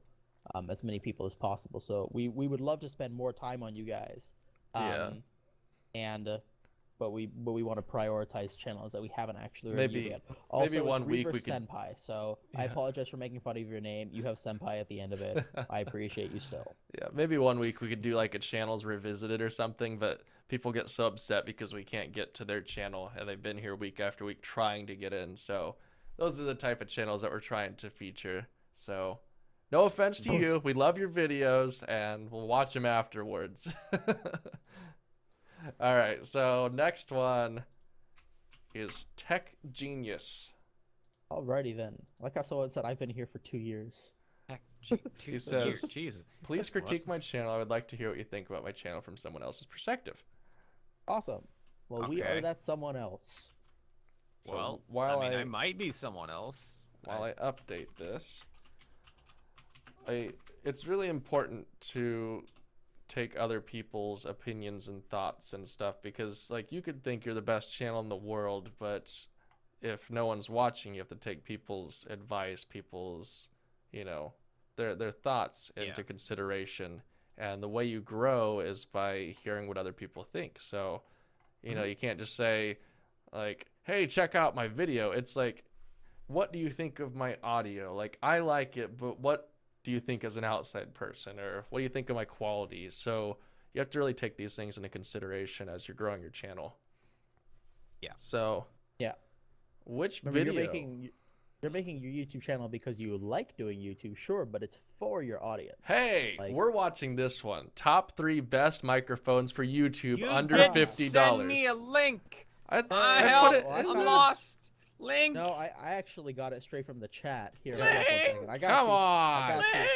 as many people as possible. So we would love to spend more time on you guys. But we want to prioritize channels that we haven't actually reviewed yet. Also, maybe one week Reaver we could. Senpai. So I apologize for making fun of your name. You have Senpai at the end of it. I appreciate you still. Yeah, maybe one week we could do like a channels revisited or something, but people get so upset because we can't get to their channel and they've been here week after week trying to get in. So those are the type of channels that we're trying to feature. So no offense to you. We love your videos and we'll watch them afterwards. All right, so next one is Tech Genius. Alrighty then. Like I said, I've been here for 2 years. He says, Jesus. please critique my channel. I would like to hear what you think about my channel from someone else's perspective. Awesome. Well, we are that someone else. So Well, while I might be someone else. While I update this, it's really important to take other people's opinions and thoughts and stuff, because like you could think you're the best channel in the world, but if no one's watching, you have to take people's advice, people's, you know, their thoughts into consideration. And the way you grow is by hearing what other people think. So, you know, you can't just say like, hey, check out my video. It's like, what do you think of my audio? Like, I like it, but what do you think as an outside person, or what do you think of my qualities? So you have to really take these things into consideration as you're growing your channel. Yeah. So which Remember, video? You're making your YouTube channel because you like doing YouTube, sure, but it's for your audience. Hey, like, we're watching this one. Top 3 best microphones for YouTube You under didn't $50. Send me a link. I help. put it. I'm found- lost. Link. No, I actually got it straight from the chat. Here, Link. hold up 1 second. I got Come you. on. I got you. Link.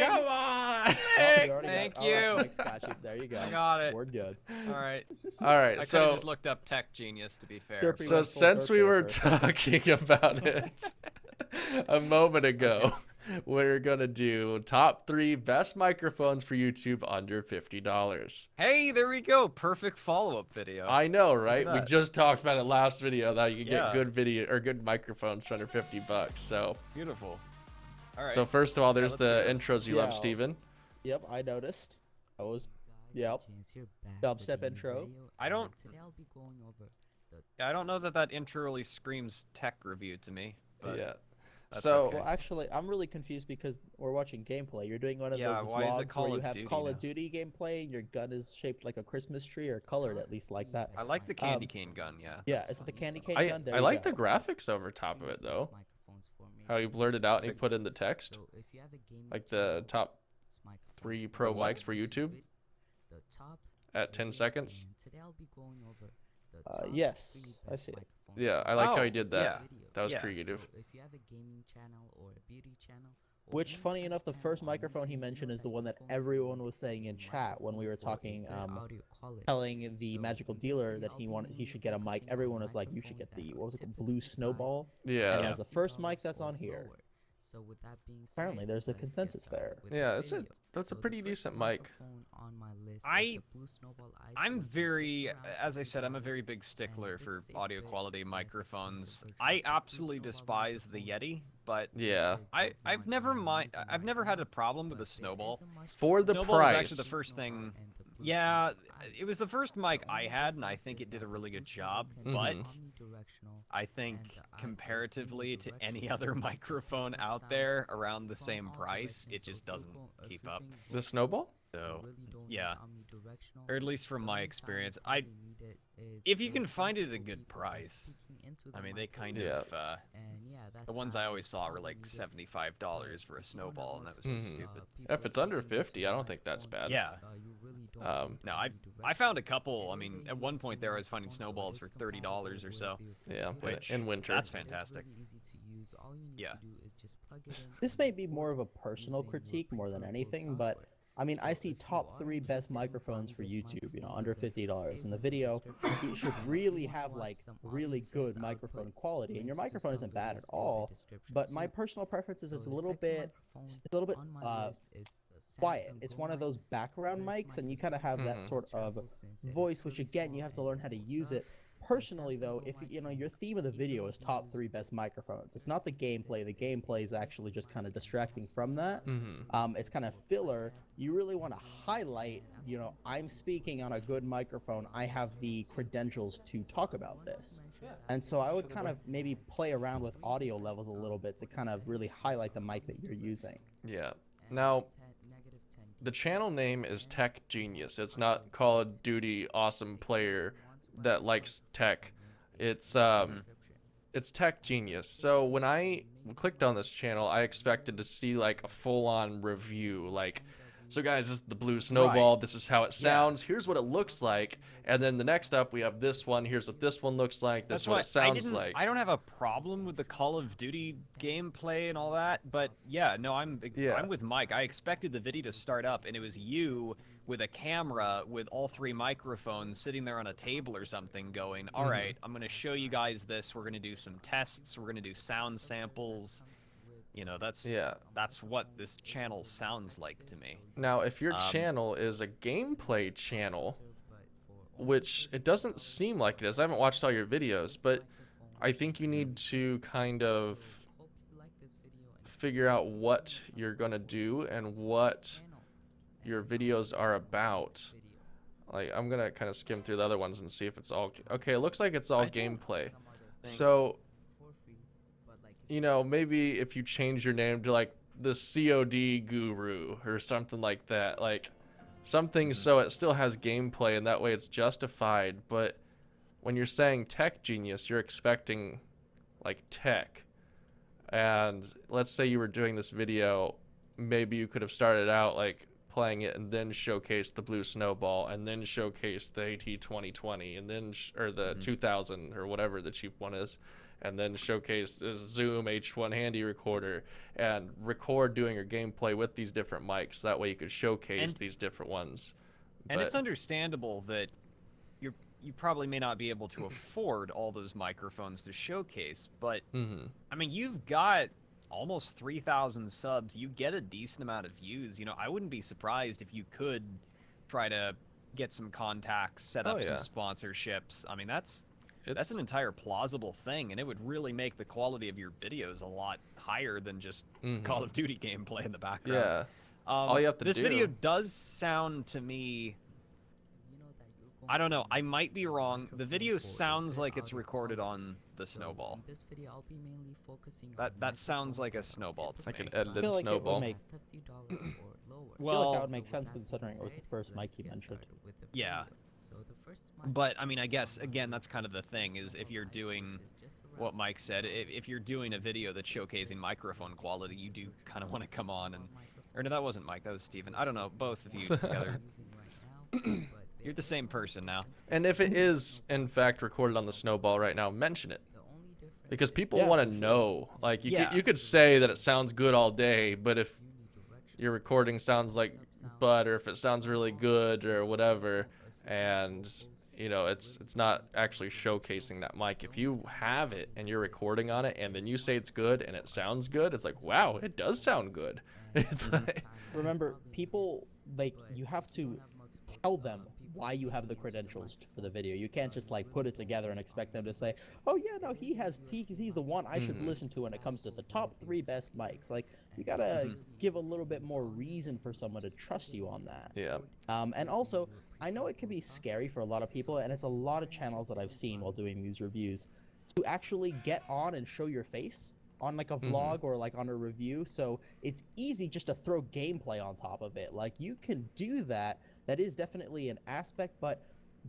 Come on. Oh, you already Thank got it. All right, you. Mike's got you. There you go. I got it. We're good. All right. All right. I could So have just looked up Tech Genius, to be fair. Derpy So went full since derp we there were for a second. talking about it a moment ago, we're gonna do top 3 best microphones for YouTube under $50. Hey, there we go. Perfect follow-up video. I know, right? We that. just talked about it last video that you can Yeah. get good video or good microphones for under $50. So, Beautiful. All right. so first of all, there's let's the see this. intros you love, Yeah. Steven. Yep, I noticed. I was. Yep. Dubstep intro. I don't- Today I'll be going over the Yeah, I don't know that intro really screams tech review to me. But Yeah. that's So, okay. Well, actually, I'm really confused because we're watching gameplay. You're doing one of Yeah, those why is it vlogs Call where you of have Duty Call now? of Duty gameplay, and your gun is shaped like a Christmas tree or colored at least like that. I like the candy Um, cane gun, yeah. Yeah, is it the candy cane I gun? There I you like go. the graphics over top of it though. microphones for me. How you blurred it out and you put in the text, So if you have a gaming like the channel, top it's microphones 3 for pro you. mics for YouTube. The top at 10 seconds. And today I'll be going over the top Yes, 3 I best see it. microphones Yeah, for I like how Oh, he did that. yeah. That was Yeah. creative. So if you have a gaming channel or a beauty channel, or Which, any funny kind enough, of the channel first on microphone he YouTube, you mentioned know is the that one you're that going to everyone need was saying in a chat when we were microphone for a talking, good audio quality. telling the So magical in this dealer video, that I'll he be wanted he mainly should get a mic. focusing on Everyone was like, you should microphones get that the are what was it called, typically blue priced snowball. And Yeah. as the first mic that's $50 on here. or lower. So with that being said, Apparently, there's a let's get consensus started there. with the Yeah, it's a video. that's a So the pretty first decent mic. microphone on my list is I- the Blue Snowball Ice, I'm which is just very, around as I said, I'm a $50. very big stickler And for this is a audio bit quality less microphones. expensive I version of the Blue absolutely Snowball despise the microphone, Yeti, but Yeah. which is the I've one never I'm mind. using I've right never had now, a problem with but the there Snowball. is a much For the better Snowball is actually price. the Blue first Snowball thing. and the Blue Yeah, Snowball it was Ice. the first The mic I only had, and I difference think is it did that a the really Blue good Snowball job. can be But omnidirectional, I and think the Ice is comparatively to any unidirectional. other This means it microphone picks up out sound there around the from same all price, directions. it So just if you're doesn't go- if keep you're up. doing The vocals, snowball? you So really don't need yeah, omnidirectional. or at least from The my only experience, time you probably need it is if you if can find it at a multiple good people are price. speaking into I the mean, they kind Yeah. of and yeah, the that ones sound I you always saw were probably like need it. $75 for a But if you don't have snowball, and that was multiple, just Mhm. stupid. people If it's under speaking into 50, the I don't think that's microphone, bad. Yeah. you really don't Um, need No, I found a couple. I It mean, is a at one USB point there I was finding microphone, so it snowballs is for compatible $30 or with so. your Yeah, computer. Which- in winter. that's It is fantastic. really easy to use. All you need Yeah. to do is just plug it in This and may be more of a personal using your critique more than preferable anything, but software. I mean, I So see if you top are 3 best interested in microphones buying for this YouTube, microphone, under the $50. links In the in video, description. you should And if really you wanna have watch like some audio really test, good I'll microphone put quality, and your links to microphone some isn't bad at videos in the all. description But my too. personal preference is So it's a the little second bit, microphone it's a little bit on my list is the quiet. Samsung It's Go one of mic. those background This mics, and you mic kind of have that Mhm. sort of travels since it is voice, which really again small you have to and learn how to folds use up. it. Personally, Samsung though, Go if mic you know can your theme of the video easily is be top used 3 with best the microphones, it's not the gameplay. The gameplay is actually just kind of distracting from that. Mhm. It's kind of filler. You really want to highlight, I'm speaking on a good microphone. I have the credentials to talk about this. And so I would kind of maybe play around with audio levels a little bit to kind of really highlight the mic that you're using. Yeah. Now, the channel name is Tech Genius. It's not Call of Duty Awesome Player that likes tech. It's Tech Genius. So when I clicked on this channel, I expected to see like a full-on review, like, so guys, this is the Blue Snowball. This is how it sounds. Here's what it looks like. And then the next up, we have this one. Here's what this one looks like. This is what it sounds like. I don't have a problem with the Call of Duty gameplay and all that, but yeah, no, I'm with Mike. I expected the video to start up, and it was you with a camera with all 3 microphones sitting there on a table or something going, all right, I'm going to show you guys this. We're going to do some tests. We're going to do sound samples. That's what this channel sounds like to me. Now, if your channel is a gameplay channel, which it doesn't seem like it is, I haven't watched all your videos, but I think you need to kind of figure out what you're going to do and what your videos are about. Like, I'm going to kind of skim through the other ones and see if it's all... Okay, it looks like it's all gameplay. So, maybe if you change your name to, like, the COD Guru or something like that. Like, something so it still has gameplay and that way it's justified. But when you're saying Tech Genius, you're expecting, like, tech. And let's say you were doing this video, maybe you could have started out, like, playing it and then showcase the Blue Snowball and then showcase the AT2020 and then or the 2000 or whatever the cheap one is, and then showcase the Zoom H1 handy recorder and record doing your gameplay with these different mics. That way you could showcase these different ones. And it's understandable that you probably may not be able to afford all those microphones to showcase, but I mean, you've got almost 3,000 subs. You get a decent amount of views. I wouldn't be surprised if you could try to get some contacts, set up some sponsorships. I mean, that's an entire plausible thing, and it would really make the quality of your videos a lot higher than just Call of Duty gameplay in the background. Yeah. All you have to this do... video does sound to me... I don't know. I might be wrong. The video sounds like it's recorded on the Snowball. That sounds like a Snowball to like me. an edited I feel like Snowball. it would make, Well, that would make sense considering it was the first mic you mentioned. yeah. But I mean, I guess again, that's kind of the thing, is if you're doing what Mike said, if you're doing a video that's showcasing microphone quality, you do kind of want to come on and, or no, that wasn't Mike, that was Steven. I don't know, both of you together. You're the same person now. And if it is in fact recorded on the snowball right now, mention it. The only difference Because people Yeah, want for to sure. know. Like Yeah. you could say that it sounds good all day, but if your recording sounds like butt, or if it sounds really good or whatever, and you know it's not actually showcasing that mic. If you have it and you're recording on it, and then you say it's good and it sounds good, it's like, wow, it does sound good. It's like, Remember, people, like, you have to tell them why you have the credentials for the video. You can't just like put it together and expect them to say, oh yeah, no, he's the one I should listen to when it comes to the top 3 best mics. Like, you gotta give a little bit more reason for someone to trust you on that. yeah. And also, I know it can be scary for a lot of people, and it's a lot of channels that I've seen while doing these reviews, to actually get on and show your face on like a vlog or like on a review. So it's easy just to throw gameplay on top of it. Like, you can do that. That is definitely an aspect, but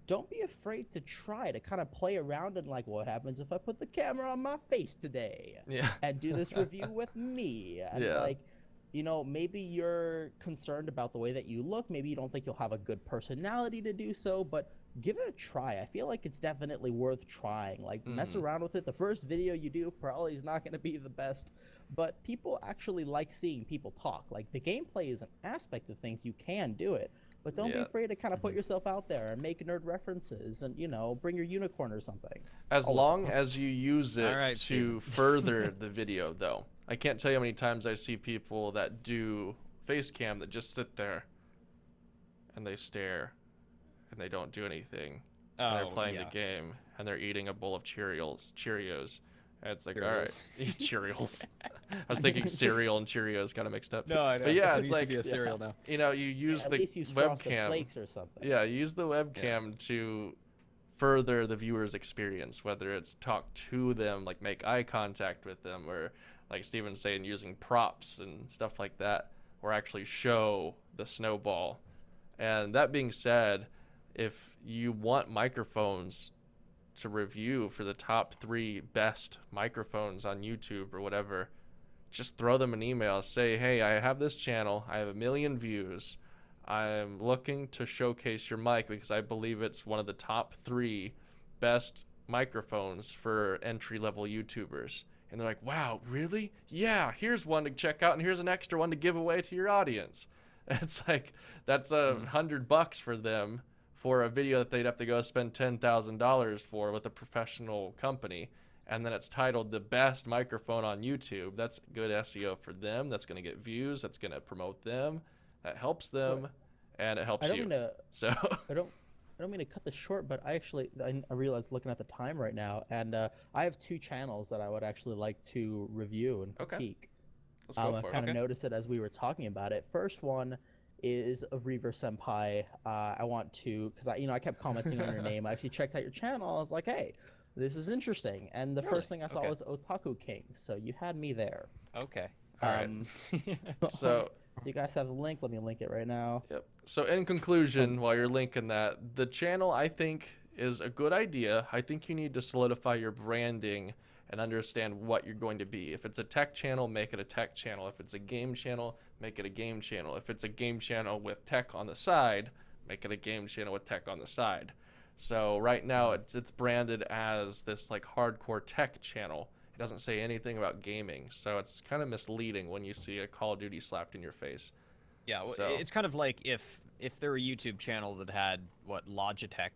don't be afraid to try to kind of play around and like, what happens if I put the camera on my face today Yeah. and do this review with me? And Yeah. like, you know, maybe you're concerned about the way that you look. Maybe you don't think you'll have a good personality to do so, but give it a try. I feel like it's definitely worth trying. Like, mess around with it. The first video you do probably is not going to be the best, but people actually like seeing people talk. Like, the gameplay is an aspect of things. You can do it, but don't be Yeah. afraid to kind of put yourself out there and make nerd references and, you know, bring your unicorn or something. As long as you use it Alright, to further the video, though. I can't tell you how many times I see people that do face cam that just sit there and they stare and they don't do anything. And they're playing the game and they're eating a bowl of Cheerios. And it's like, all right, Cheerios. I was thinking cereal and Cheerios kind of mixed up. No, I know. But yeah, It it's used to like, be a cereal now. you know, you use At the least use Frosted webcam. Flakes or something. Yeah, use the webcam to further the viewer's experience, whether it's talk to them, like make eye contact with them, or like Steven's saying, using props and stuff like that, or actually show the snowball. And that being said, if you want microphones to review for the top 3 best microphones on YouTube or whatever, just throw them an email. Say, hey, I have this channel. I have 1 million views. I'm looking to showcase your mic because I believe it's one of the top 3 best microphones for entry-level YouTubers. And they're like, wow, really? Yeah, here's one to check out, and here's an extra one to give away to your audience. It's like, that's $100 for them for a video that they'd have to go spend $10,000 for with a professional company. And then it's titled the best microphone on YouTube. That's good SEO for them. That's going to get views. That's going to promote them. That helps them, and it helps you. So I don't mean to cut this short, but I realized looking at the time right now, and I have 2 channels that I would actually like to review and critique. let's go I for it. kind of noticed it as we were talking about it. First one is a Reaver Senpai. I want to, because I kept commenting on your name. I actually checked out your channel. I was like, hey, this is interesting. And the first thing I saw was Otaku King, so you had me there. Okay. All right. So you guys have the link. Let me link it right now. Yep. So in conclusion, while you're linking that, the channel I think is a good idea. I think you need to solidify your branding and understand what you're going to be. If it's a tech channel, make it a tech channel. If it's a game channel, make it a game channel. If it's a game channel with tech on the side, make it a game channel with tech on the side. So right now it's branded as this like hardcore tech channel. It doesn't say anything about gaming, so it's kind of misleading when you see a Call of Duty slapped in your face. Yeah, well, So- it's kind of like if there were a YouTube channel that had Logitech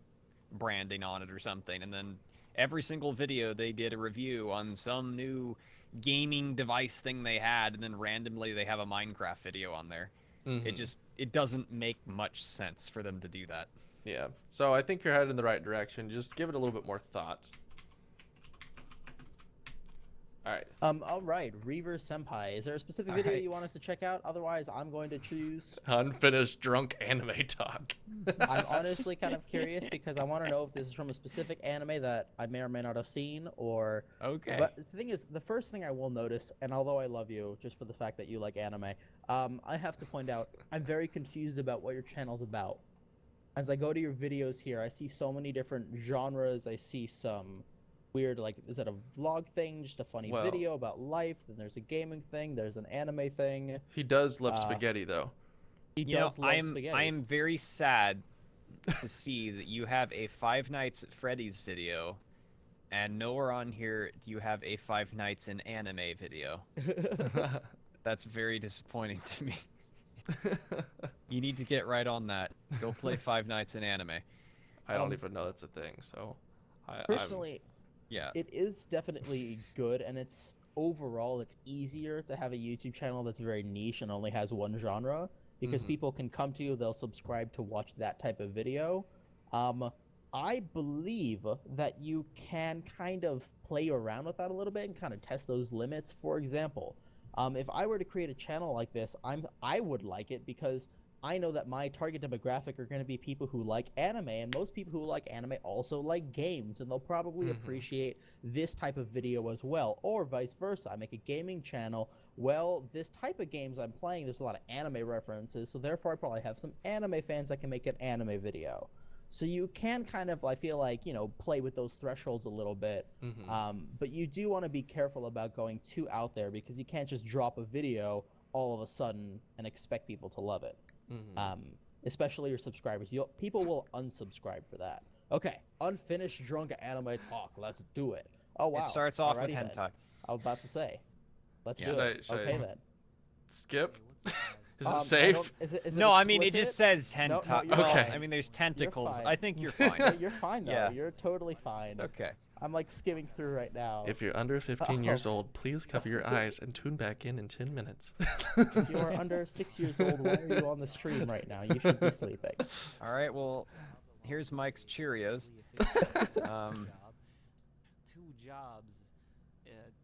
branding on it or something, and then every single video they did a review on some new gaming device thing they had, and then randomly they have a Minecraft video on there. It doesn't make much sense for them to do that. Yeah. So I think you're headed in the right direction. Just give it a little bit more thought. All right. All right, Reaver Senpai. Is there a specific video you want us to check out? Otherwise, I'm going to choose. Unfinished drunk anime talk. I'm honestly kind of curious because I want to know if this is from a specific anime that I may or may not have seen, or. Okay. But the thing is, the first thing I will notice, and although I love you just for the fact that you like anime, I have to point out I'm very confused about what your channel's about. As I go to your videos here, I see so many different genres. I see some weird, like, is that a vlog thing, just a funny video about life? Then there's a gaming thing, there's an anime thing. He does love spaghetti, though. He You know, does love spaghetti. I am very sad to see that you have a Five Nights at Freddy's video, and nowhere on here do you have a Five Nights in Anime video. That's very disappointing to me. You need to get right on that. Go play Five Nights in Anime. I don't even know that's a thing, so Personally, yeah, it is definitely good, and it's overall it's easier to have a YouTube channel that's very niche and only has one genre, because people can come to you, they'll subscribe to watch that type of video. I believe that you can kind of play around with that a little bit and kind of test those limits. For example, if I were to create a channel like this, I would like it because I know that my target demographic are going to be people who like anime, and most people who like anime also like games, and they'll probably appreciate this type of video as well, or vice versa. I make a gaming channel, well, this type of games I'm playing, there's a lot of anime references, so therefore I probably have some anime fans that can make an anime video. So you can kind of, I feel like, you know, play with those thresholds a little bit, but you do want to be careful about going too out there, because you can't just drop a video all of a sudden and expect people to love it. Especially your subscribers. People will unsubscribe for that. Okay, unfinished drunk anime talk. Let's do it. Oh wow. it starts off with Alrighty then. hentai. I was about to say. Let's do Should it. I Okay then. skip? Is I it safe? don't- is it No, I mean, it explicit? just says No, hentai. you're Well, fine. I mean, there's tentacles. fine. I think you're No, fine. you're fine though. Yeah. You're totally fine. Okay. I'm like skimming through right now. If you're under 15 years old, please cover your eyes and tune back in 10 minutes. If you are under 6 years old, why are you on the stream right now? You should be sleeping. All right, well, here's Mike's Cheerios. Two jobs.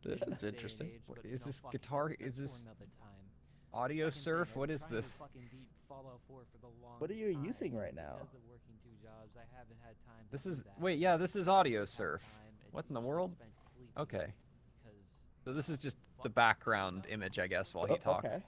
This in is day and interesting. age, What- but is no, this fuck it, guitar- that's is for this another time. Audio Second surf? thing, What I've is tried to this? fucking beat Fallout 4 for the What are you longest using time. right now? Because of working two jobs, I haven't had time to This do is that. wait, yeah, this is audio Had surf. time, it's What in the just world? spent sleeping Okay. because So this is just the fuck background stuff. image, I guess, while he Oh, talks. okay. It's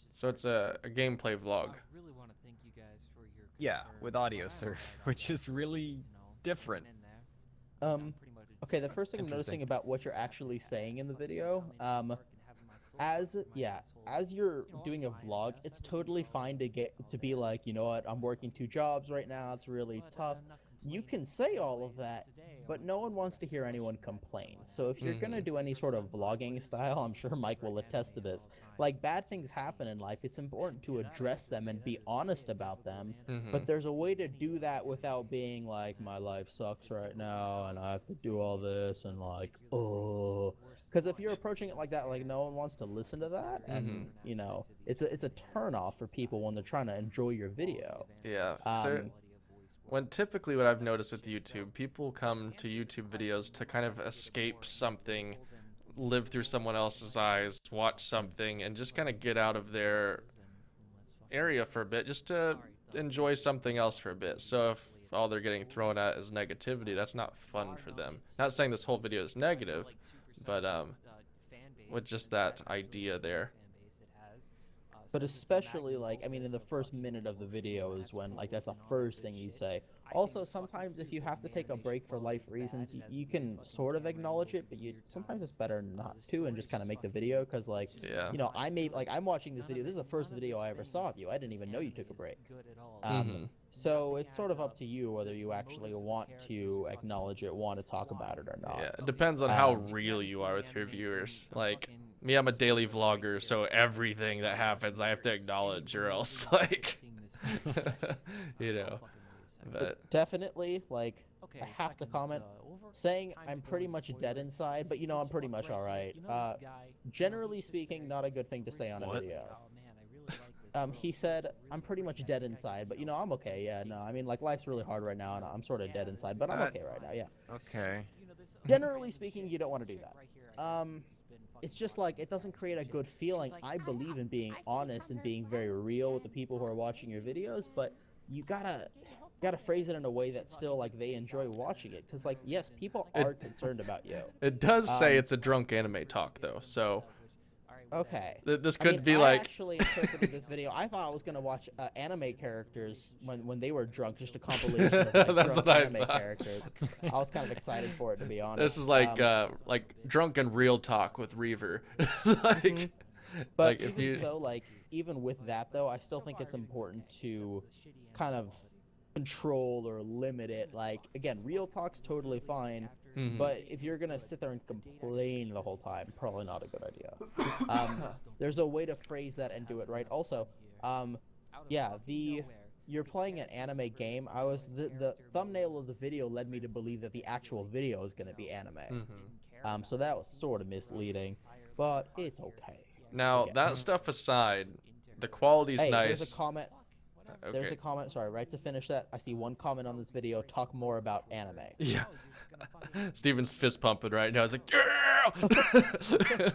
just So it's very a gameplay vlog. I really want to thank you guys for your Yeah, concern, with but audio I surf, don't write which all is that, really you know, different. in there. I'm pretty much a Okay, the dude. first thing I'm noticing Interesting. about what you're actually saying in the video, Fucking coming to work and having my soul as sucked from my asshole. as you're You know, I'm doing a fine, vlog, yes, it's I don't totally do fine to all get to be like, you know what, I'm working two jobs right now, it's really But, tough. enough You complaining. can say all of Anyways, that, today I but want no to one wants to discuss hear the anyone issue that complain. was So if you're gonna do any sort of vlogging style, I'm sure Mike will attest to this. Like, bad things happen in life, it's important to address them and be honest about them. But there's a way to do that without being like, my life sucks right now and I have to do all this and like, oh. Because if you're approaching it like that, like, no one wants to listen to that, and you know, it's a turn off for people when they're trying to enjoy your video. Yeah. So typically what I've noticed with YouTube, people come to YouTube videos to kind of escape something, live through someone else's eyes, watch something, and just kind of get out of their area for a bit, just to enjoy something else for a bit. So if all they're getting thrown at is negativity, that's not fun for them. Not saying this whole video is negative, but with just that idea there. But especially, like, I mean, in the first minute of the video is when, like, that's the first thing you say. Also, sometimes if you have to take a break for life reasons, you can sort of acknowledge it, but sometimes it's better not to and just kind of make the video, because, like, Yeah. you know, I'm watching this video. This is the first video I ever saw of you. I didn't even know you took a break. So it's sort of up to you whether you actually want to acknowledge it, want to talk about it or not. Yeah, it depends on how real you are with your viewers. Like, me, I'm a daily vlogger, so everything that happens I have to acknowledge, or else, like, you know. But Definitely, like, I have to comment saying I'm pretty much dead inside, but you know, I'm pretty much alright. Generally speaking, not a good thing to say on a What? video. He said, I'm pretty much dead inside, but you know, I'm okay, yeah, no, I mean, like, life's really hard right now, and I'm sort of dead inside, but I'm okay right now, yeah. Okay. Generally speaking, you don't want to do that. It's just like, it doesn't create a good feeling. I believe in being honest and being very real with the people who are watching your videos, but you gotta phrase it in a way that still, like, they enjoy watching it, because, like, yes, people are concerned about you. it does say it's a drunk anime talk, though, so Okay. this I could mean, be I like... actually interpreted this video. I thought I was gonna watch anime characters when they were drunk, just a compilation of like, That's drunk what I anime thought. characters. I was kind of excited for it, to be honest. This is like drunk and real talk with Reaver. Like, But like, if even you... so, like, even with that though, I still think it's important to kind of control or limit it. Like, again, real talk's totally fine, but if you're gonna sit there and complain the whole time, probably not a good idea. There's a way to phrase that and do it right. Also, yeah, you're playing an anime game. The thumbnail of the video led me to believe that the actual video is gonna be anime. So that was sort of misleading, but it's okay. Now, that stuff aside, the quality's hey, nice. There's a comment. Okay. There's a comment. Sorry, right to finish that. I see one comment on this video. Talk more about anime. Yeah. Steven's fist pumping right now. He's like, yeah!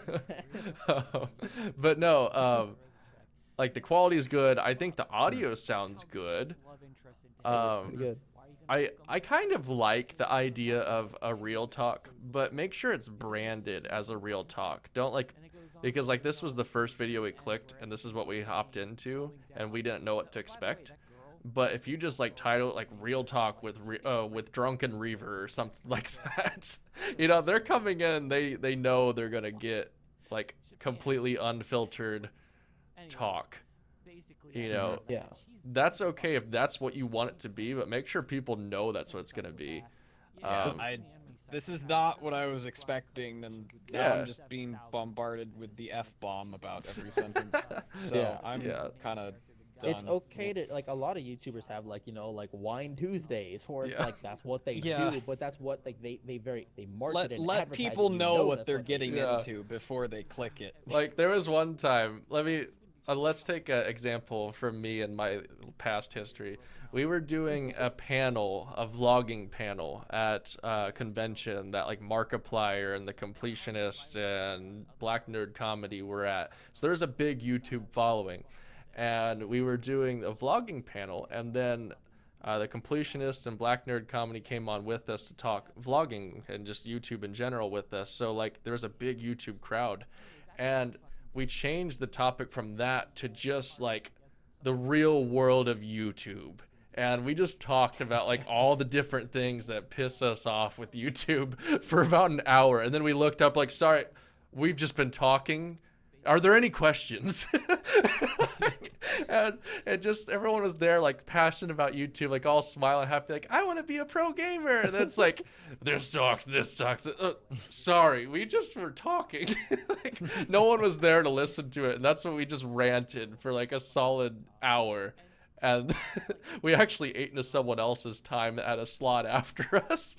But no, like the quality is good. I think the audio sounds good. Good. I kind of like the idea of a real talk, but make sure it's branded as a real talk. Don't like, because like this was the first video we clicked and this is what we hopped into and we didn't know what to expect. But if you just like title it like real talk with drunken Reaver or something like that, you know, they're coming in, they know they're going to get like completely unfiltered talk. You know, Yeah. that's okay if that's what you want it to be, but make sure people know that's what it's going to be. This is not what I was expecting, and now I'm just being bombarded with the F-bomb about every sentence. So I'm kind of done. It's okay to, like, a lot of YouTubers have, like, you know, like Wine Tuesdays, where it's like that's what they do, but that's what like they market and let advertise people it, you know what that's they're they getting do. into before they click it. Like there was one time, let's take an example from me and my past history. We were doing a vlogging panel at a convention that like Markiplier and the Completionist and Black Nerd Comedy were at. So there's a big YouTube following. And we were doing a vlogging panel, and then the Completionist and Black Nerd Comedy came on with us to talk vlogging and just YouTube in general with us. So like there was a big YouTube crowd. And we changed the topic from that to just like the real world of YouTube. And we just talked about like all the different things that piss us off with YouTube for about an hour. And then we looked up like, sorry, we've just been talking. Are there any questions? and just everyone was there like passionate about YouTube, like all smiling, happy, like I want to be a pro gamer. And then it's like this sucks. Sorry, we just were talking. Like, no one was there to listen to it, and that's what we just ranted for like a solid hour. And we actually ate into someone else's time that had a slot after us.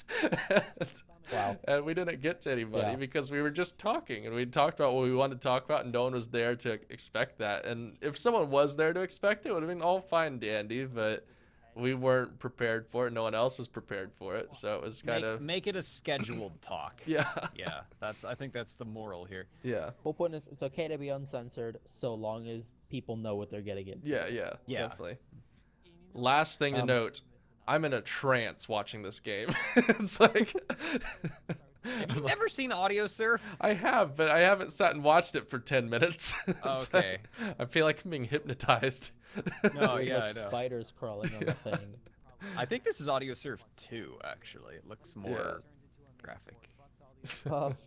Wow. And we didn't get to anybody because we were just talking, and we talked about what we wanted to talk about, and no one was there to expect that. And if someone was there to expect it, it would have been all fine and dandy, but we weren't prepared for it. No one else was prepared for it, so it was kind of make it a scheduled talk. Yeah. I think that's the moral here. Yeah. Whole point is it's okay to be uncensored so long as people know what they're getting into. Yeah, definitely. Last thing to note, I'm in a trance watching this game. It's like Have you ever seen Audio Surf? I have, but I haven't sat and watched it for 10 minutes. It's Okay. like, I feel like I'm being hypnotized. No, Like yeah, I know. spiders crawling on the thing. I think this is Audio Surf 2, actually. It looks more graphic. Um,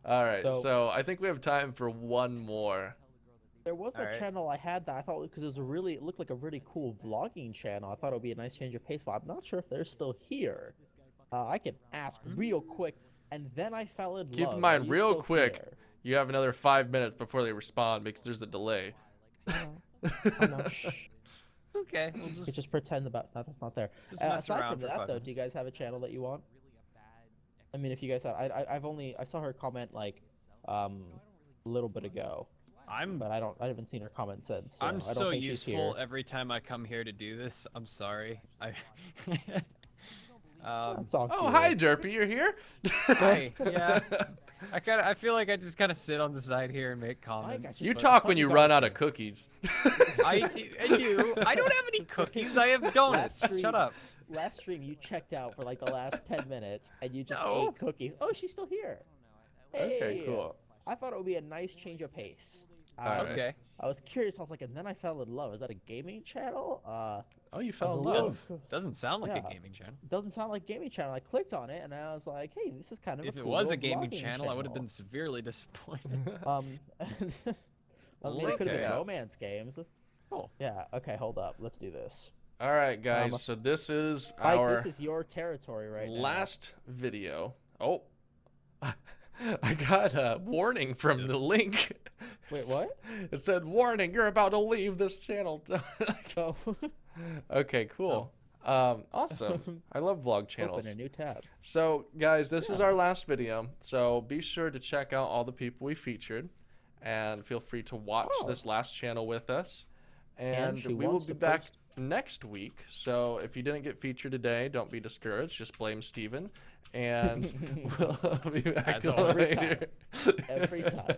All right, so I think we have time for one more. There was a channel I had that I thought, because it looked like a really cool vlogging channel. I thought it would be a nice change of pace, but I'm not sure if they're still here. I can ask real quick, and then I fell in love. Keep in mind, Are you real still quick, here? you have another 5 minutes before they respond because there's a delay. I know. Shh. Okay, we'll You just pretend about that's not there. Just mess Aside around from for that, 5 though, minutes. do you guys have a channel that you want? I mean, if you guys have, I saw her comment like, a little bit ago, but I haven't seen her comment since. So I'm I don't so think she's useful here. every time I come here to do this. I'm sorry. That's all Oh, cute. hi, Derpy, you're here? Hi. Yeah. I feel like I just kind of sit on the side here and make comments. You but I talk thought when you you got run it. out of cookies. I do. I don't have any cookies. I have donuts. Last stream- Shut up. Last stream, you checked out for like the last 10 minutes, and you just No. ate cookies. Oh, she's still here. Hey. Okay, cool. I thought it would be a nice change of pace. Alright. Okay. I was curious. I was like, and then I fell in love. Is that a gaming channel? Oh, you fell in a love. little- Doesn't sound like a Yeah. gaming channel. Doesn't sound like gaming channel. I clicked on it, and I was like, hey, this is kind of If a it cool was a little gaming vlogging channel, I would have been channel. severely disappointed. I mean, it could have Okay. been romance games. Cool. Yeah. Okay. Hold up. Let's do this. All right, guys. So this is Mike, our this is your territory right now. last video. Oh, I got a warning from the link. Wait, what? It said, "Warning, you're about to leave this channel." Oh. Okay, cool. Awesome. I love vlog channels. Open a new tab. So, guys, this is our last video. So be sure to check out all the people we featured, and feel free to watch this last channel with us. And we will be back next week. So if you didn't get featured today, don't be discouraged. Just blame Steven. And we'll be back later. Every time.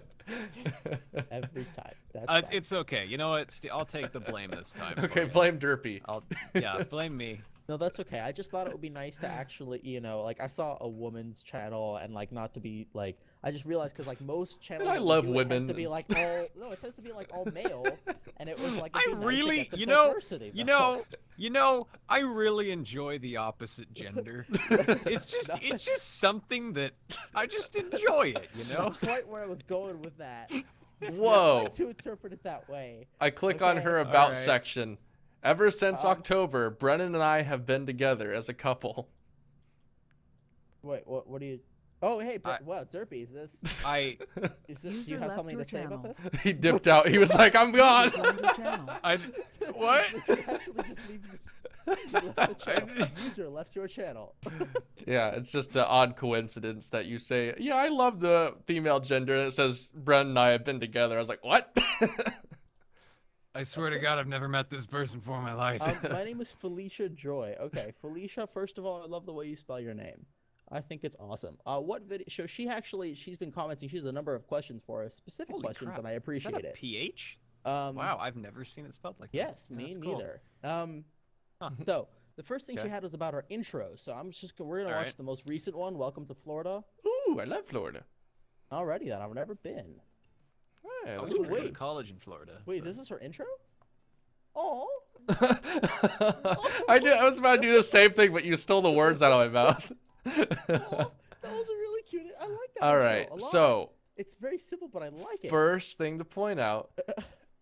Every time. That's it's okay. You know what? I'll take the blame this time. Okay, blame Derpy. Yeah, blame me. No, that's okay. I just thought it would be nice to actually, you know, like I saw a woman's channel and like not to be like, I just realized because like most channels, I love it women. tends to be like all no, it tends to be like all male, and it was like I really, you know, I really enjoy the opposite gender. it's just something that I just enjoy it, you know. The point where I was going with that. Whoa. I like to interpret it that way. I click on her about section. Ever since October, Brennan and I have been together as a couple. Wait, what do you? Oh, hey, wow, Derpy, is this? Do you have something to say about this? He dipped out. He was like, "I'm gone." What? Actually, just leave this. You left the channel. User left your channel. Yeah, it's just an odd coincidence that you say, "Yeah, I love the female gender," and it says Brennan and I have been together. I was like, "What?" I swear to God, I've never met this person before in my life. My name is Felicia Joy. Okay, Felicia, first of all, I love the way you spell your name. I think it's awesome. What video? So she's been commenting. She has a number of questions for us, specific questions, and I appreciate Is that a it. PH? Wow, I've never seen it spelled like that. Yes, me neither. So the first thing she had was about our intro. So we're gonna watch the most recent one. Welcome to Florida. Ooh, I love Florida. Alrighty then, I've never been. Hey, I was going to college in Florida. Wait, this is her intro? Oh. I was about to do the same thing, but you stole the words out of my mouth. That was a really cute. I like that. All right, so it's very simple, but I like it. First thing to point out,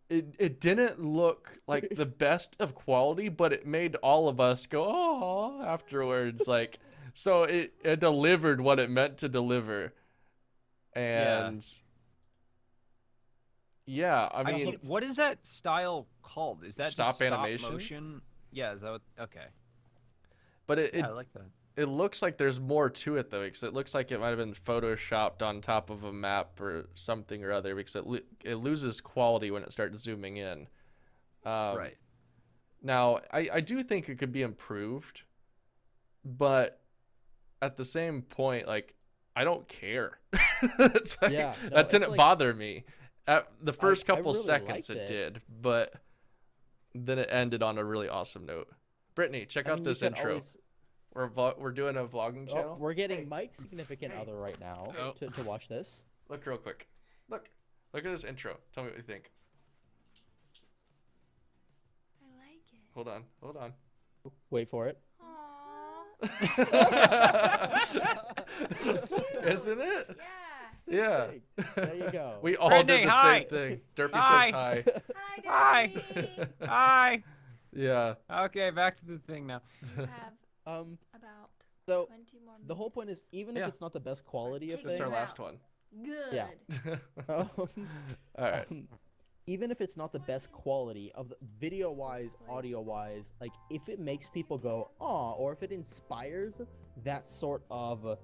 it didn't look like the best of quality, but it made all of us go oh afterwards. Like, so it delivered what it meant to deliver, and. Yeah, I mean, what is that style called? Is that stop just stop animation? Motion? Yeah, is that what, okay? But I like that. It looks like there's more to it though, because it looks like it might have been photoshopped on top of a map or something or other, because it loses quality when it starts zooming in. Right. Now, I do think it could be improved, but at the same point, like, I don't care. It's like, that didn't bother me. At the first couple seconds it did, but then it ended on a really awesome note. Brittany, check out this intro. We're doing a vlogging channel. We're getting Mike's significant other right now to watch this. Look real quick. Look at this intro. Tell me what you think. I like it. Hold on. Wait for it. Isn't it? Yeah. Yeah. There you go. We all Brittany, did the same thing. Derpy says hi. Hi, Hi. Hi. Yeah. Okay, back to the thing now. We have about 20 more minutes. The whole point is, even if it's not the best quality of This is thing, our last one. Good. Yeah. All right. Even if it's not the best quality of video wise, audio wise, like if it makes people go "aw," or if it inspires that sort of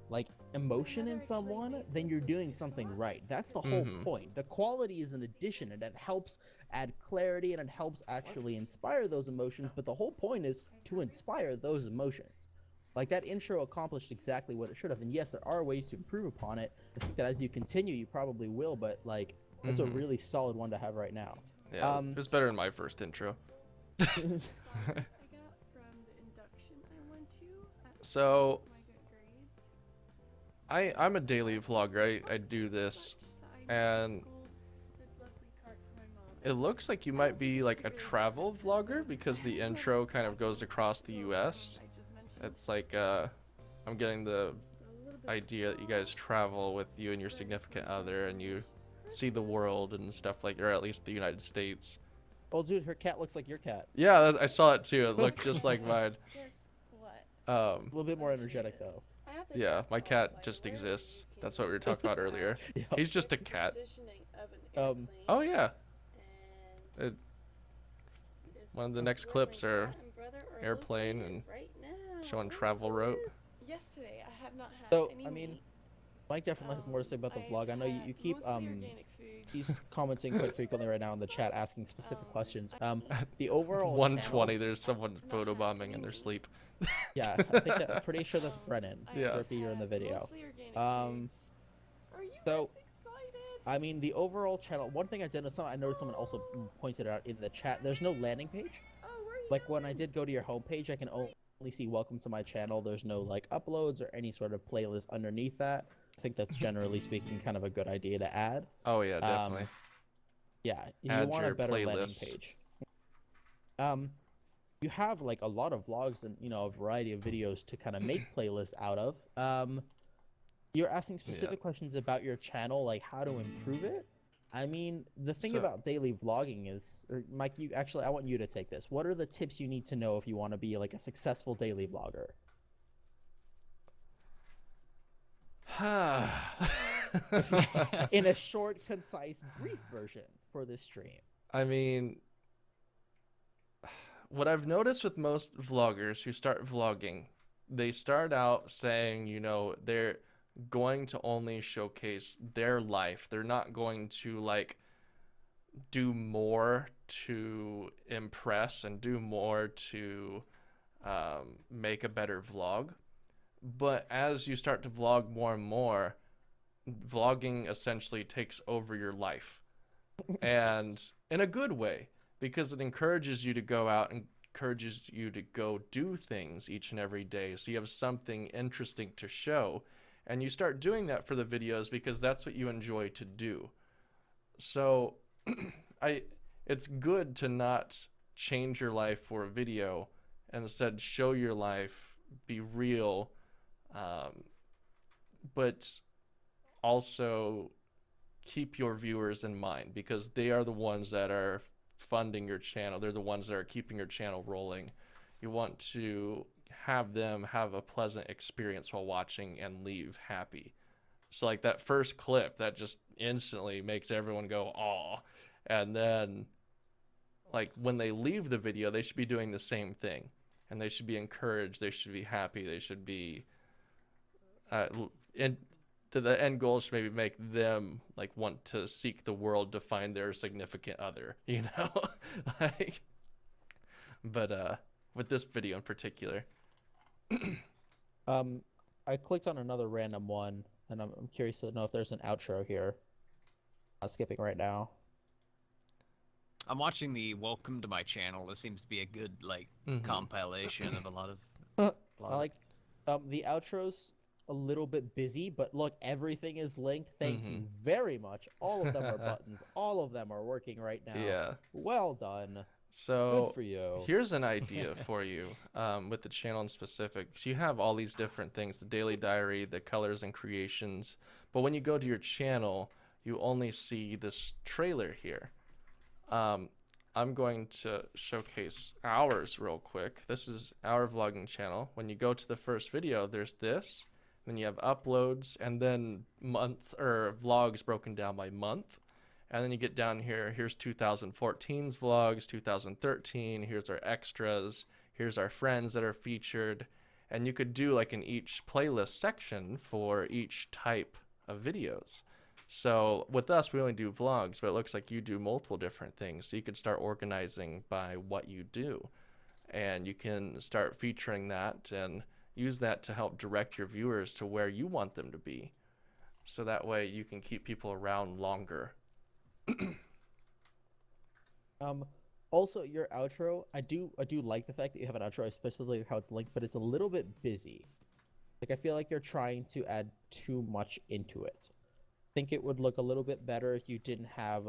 like emotion in someone, then you're doing something right. That's the whole point. The quality is an addition, and it helps add clarity, and it helps actually inspire those emotions, but the whole point is to inspire those emotions. Like, that intro accomplished exactly what it should have, and yes, there are ways to improve upon it. I think that as you continue, you probably will, but like, that's a really solid one to have right now. Yeah, it was better than my first intro. I got from the induction I went to. So, I'm a daily vlogger. I do this, and it looks like you might be like a travel vlogger because the intro kind of goes across the US. It's like I'm getting the idea that you guys travel with you and your significant other, and you see the world and stuff like, or at least the United States. Oh, dude, her cat looks like your cat. Yeah, I saw it too. It looked just like mine. Guess what? A little bit more energetic though. I have this Yeah, app my called cat Flight just Aware where you exists. can That's what we were talking about earlier. Yeah. He's just a check the cat. positioning of an Um, airplane, Oh yeah. and It, this one of the is next where clips my are dad and brother are airplane located and right now. showing Oh my travel route. goodness. Yesterday, I have not had So, any I mean, meat. Mike definitely has more to say about the vlog. I know you, I've you keep had mostly organic foods. he's commenting quite frequently right now in the chat asking specific questions. I eat The overall 120. channel- There's someone photobombing in their sleep. Yeah, I think that, I'm pretty sure that's Brennan. Yeah. Derpy, you're in the video. mostly organic foods. Are you so, guys excited? I mean, the overall channel. One thing I did notice, I noticed someone also pointed out in the chat. There's no landing page. Oh, where are you Like when I going? did go to your homepage, I can only see "Welcome to my channel." There's no like uploads or any sort of playlist underneath that. I think that's generally speaking kind of a good idea to add. Oh yeah, definitely. Yeah, you Add want a your better landing playlists. page. You have like a lot of vlogs and a variety of videos to kind of make playlists out of. You're asking specific questions about your channel, like how to improve it. I mean, the thing So- about daily vlogging is, or Mike, I want you to take this. What are the tips you need to know if you want to be like a successful daily vlogger? In a short, concise, brief version for this stream. I mean, what I've noticed with most vloggers who start vlogging, they start out saying, they're going to only showcase their life. They're not going to like do more to impress and do more to make a better vlog. But as you start to vlog more and more, vlogging essentially takes over your life. And in a good way, because it encourages you to go out and encourages you to go do things each and every day. So you have something interesting to show. And you start doing that for the videos because that's what you enjoy to do. So it's good to not change your life for a video and instead show your life, be real, but also keep your viewers in mind because they are the ones that are funding your channel. They're the ones that are keeping your channel rolling. You want to have them have a pleasant experience while watching and leave happy. So like that first clip that just instantly makes everyone go aw, and then like when they leave the video they should be doing the same thing, and they should be encouraged, they should be happy, they should be and the end goal should maybe make them like want to seek the world to find their significant other, like, but with this video in particular. I clicked on another random one, and I'm curious to know if there's an outro here. I'm skipping right now. I'm watching the welcome to my channel. This seems to be a good compilation of a lot of. I like the outro's a little bit busy, but look, everything is linked. Thank you very much. All of them are buttons. All of them are working right now. Yeah. Well done. So Good for you. Here's an idea for you with the channel in specific. So you have all these different things, the daily diary, the colors and creations. But when you go to your channel, you only see this trailer here. I'm going to showcase ours real quick. This is our vlogging channel. When you go to the first video, there's this. Then you have uploads and then month or vlogs broken down by month. And then you get down here, here's 2014's vlogs, 2013, here's our extras, here's our friends that are featured. And you could do like in each playlist section for each type of videos. So with us, we only do vlogs, but it looks like you do multiple different things. So you could start organizing by what you do. And you can start featuring that and use that to help direct your viewers to where you want them to be. So that way you can keep people around longer. Also your outro, I do like the fact that you have an outro, especially how it's linked, but it's a little bit busy. Like I feel like you're trying to add too much into it. I think it would look a little bit better if you didn't have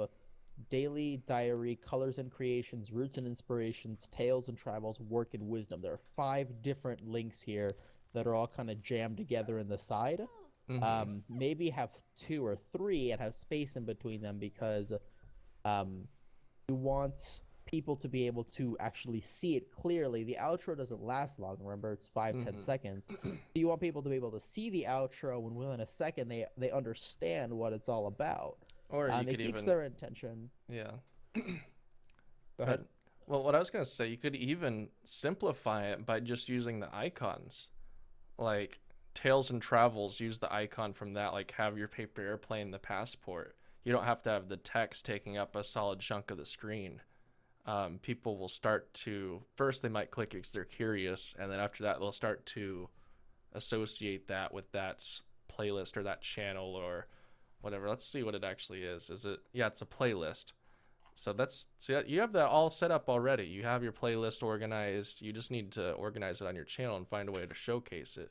daily diary, colors and creations, roots and inspirations, tales and travels, work and wisdom. There are 5 different links here that are all kind of jammed together in the side. Maybe have 2 or 3 and have space in between them because you want people to be able to actually see it clearly. The outro doesn't last long. Remember, it's 5-10 seconds. So you want people to be able to see the outro, and within a second, they understand what it's all about. Or you it could keeps even their intention. yeah. Go ahead. Well, what I was gonna say, you could even simplify it by just using the icons, like Tales and Travels. Use the icon from that, like have your paper airplane, the passport. You don't have to have the text taking up a solid chunk of the screen. People will start to, first they might click it because they're curious, and then after that they'll start to associate that with that playlist or that channel or whatever. Let's see what it actually is. Is it? Yeah, it's a playlist. So you have that all set up already. You have your playlist organized. You just need to organize it on your channel and find a way to showcase it.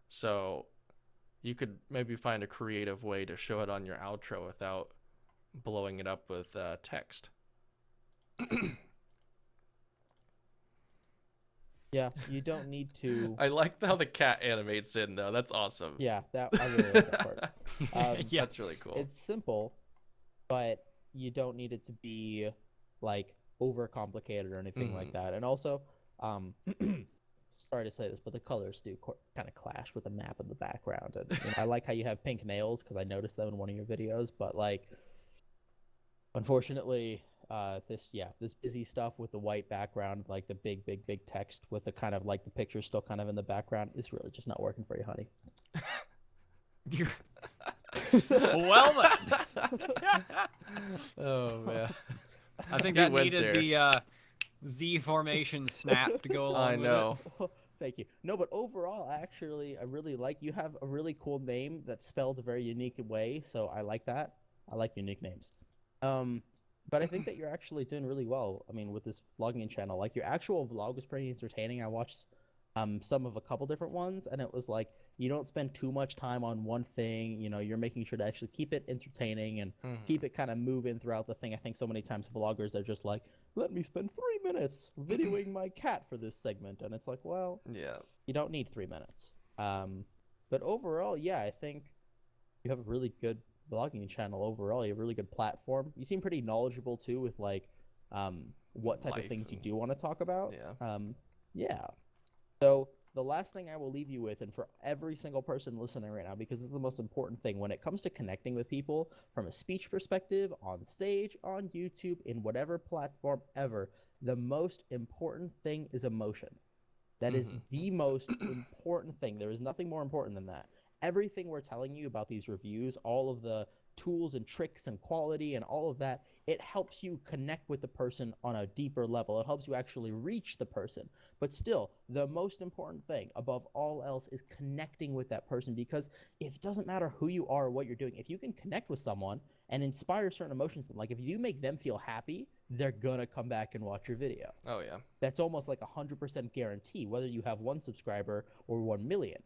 So you could maybe find a creative way to show it on your outro without blowing it up with text. Yeah, you don't need to. I like how the cat animates in though. That's awesome. Yeah, I really like that part. Yeah. That's really cool. It's simple, but you don't need it to be like overcomplicated or anything like that. And also, sorry to say this, but the colors do kind of clash with the map in the background. And I like how you have pink nails because I noticed them in one of your videos. But like, unfortunately, this busy stuff with the white background, like the big text with the kind of like the picture still kind of in the background, is really just not working for you, honey. Well then. Oh man. I think You I went needed there. the Z formation snap to go along I with know. Thank you. No, but overall, actually, I really like, you have a really cool name that's spelled a very unique way, so I like that. I like unique names. But I think that you're actually doing really well. I mean, with this vlogging channel, like your actual vlog was pretty entertaining. I watched some of a couple different ones, and it was like you don't spend too much time on one thing. You know, you're making sure to actually keep it entertaining and keep it kind of moving throughout the thing. I think so many times vloggers are just like, let me spend 3 minutes videoing my cat for this segment, and it's like, well, Yeah. you don't need 3 minutes. But overall, yeah, I think you have a really good vlogging channel overall. You have a really good platform. You seem pretty knowledgeable too with like what type of Life things you and- do want to talk about. Yeah. Yeah. So the last thing I will leave you with, and for every single person listening right now, because it's the most important thing when it comes to connecting with people from a speech perspective, on stage, on YouTube, in whatever platform ever, the most important thing is emotion. That is the most important thing. There is nothing more important than that. Everything we're telling you about these reviews, all of the tools and tricks and quality and all of that, it helps you connect with the person on a deeper level. It helps you actually reach the person. But still, the most important thing above all else is connecting with that person, because it doesn't matter who you are or what you're doing. If you can connect with someone and inspire certain emotions, like if you make them feel happy, they're gonna come back and watch your video. Oh yeah. That's almost like 100% guarantee, whether you have 1 subscriber or 1 million.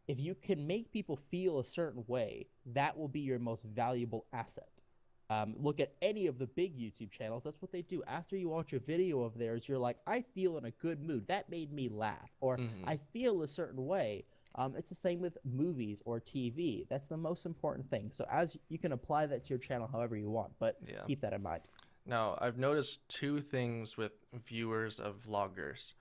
If you can make people feel a certain way, that will be your most valuable asset. Look at any of the big YouTube channels. That's what they do. After you watch a video of theirs, you're like, I feel in a good mood. That made me laugh. Or I feel a certain way. It's the same with movies or TV. That's the most important thing. So as you can apply that to your channel however you want, but keep that in mind. Now, I've noticed 2 things with viewers of vloggers.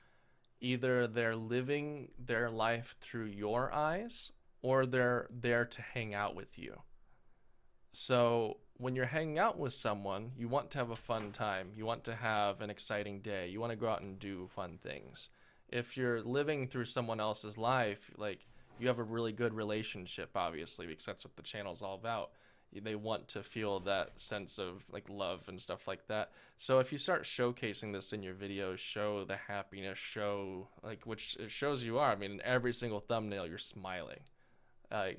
Either they're living their life through your eyes, or they're there to hang out with you. So when you're hanging out with someone, you want to have a fun time. You want to have an exciting day. You want to go out and do fun things. If you're living through someone else's life, like, you have a really good relationship, obviously, because that's what the channel's all about. They want to feel that sense of like love and stuff like that. So if you start showcasing this in your videos, show the happiness, show like, which it shows you are. I mean, in every single thumbnail, you're smiling.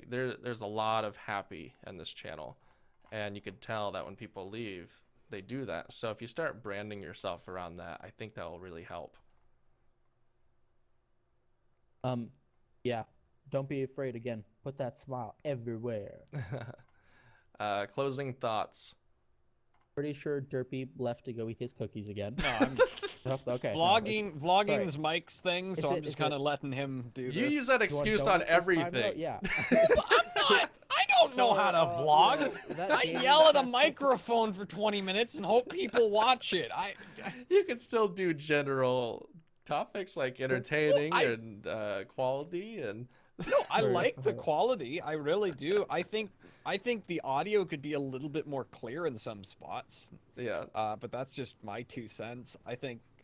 There's a lot of happy in this channel, and you could tell that when people leave, they do that. So if you start branding yourself around that, I think that will really help. Yeah, don't be afraid. Again, put that smile everywhere. Closing thoughts. Pretty sure Derpy left to go eat his cookies again. No, I'm Okay. vlogging's Mike's thing, so Is I'm it- just is kind it- of letting him do You this. use that You want excuse on donuts this time, though? everything. Yeah. I'm not. I don't know how to vlog. that I gaming yell at a tech- microphone for 20 minutes and hope people watch it. You can still do general topics like entertaining I- and quality and. No, I Fair like the enough. quality. I really do. I think the audio could be a little bit more clear in some spots. Yeah. But that's just my 2 cents. I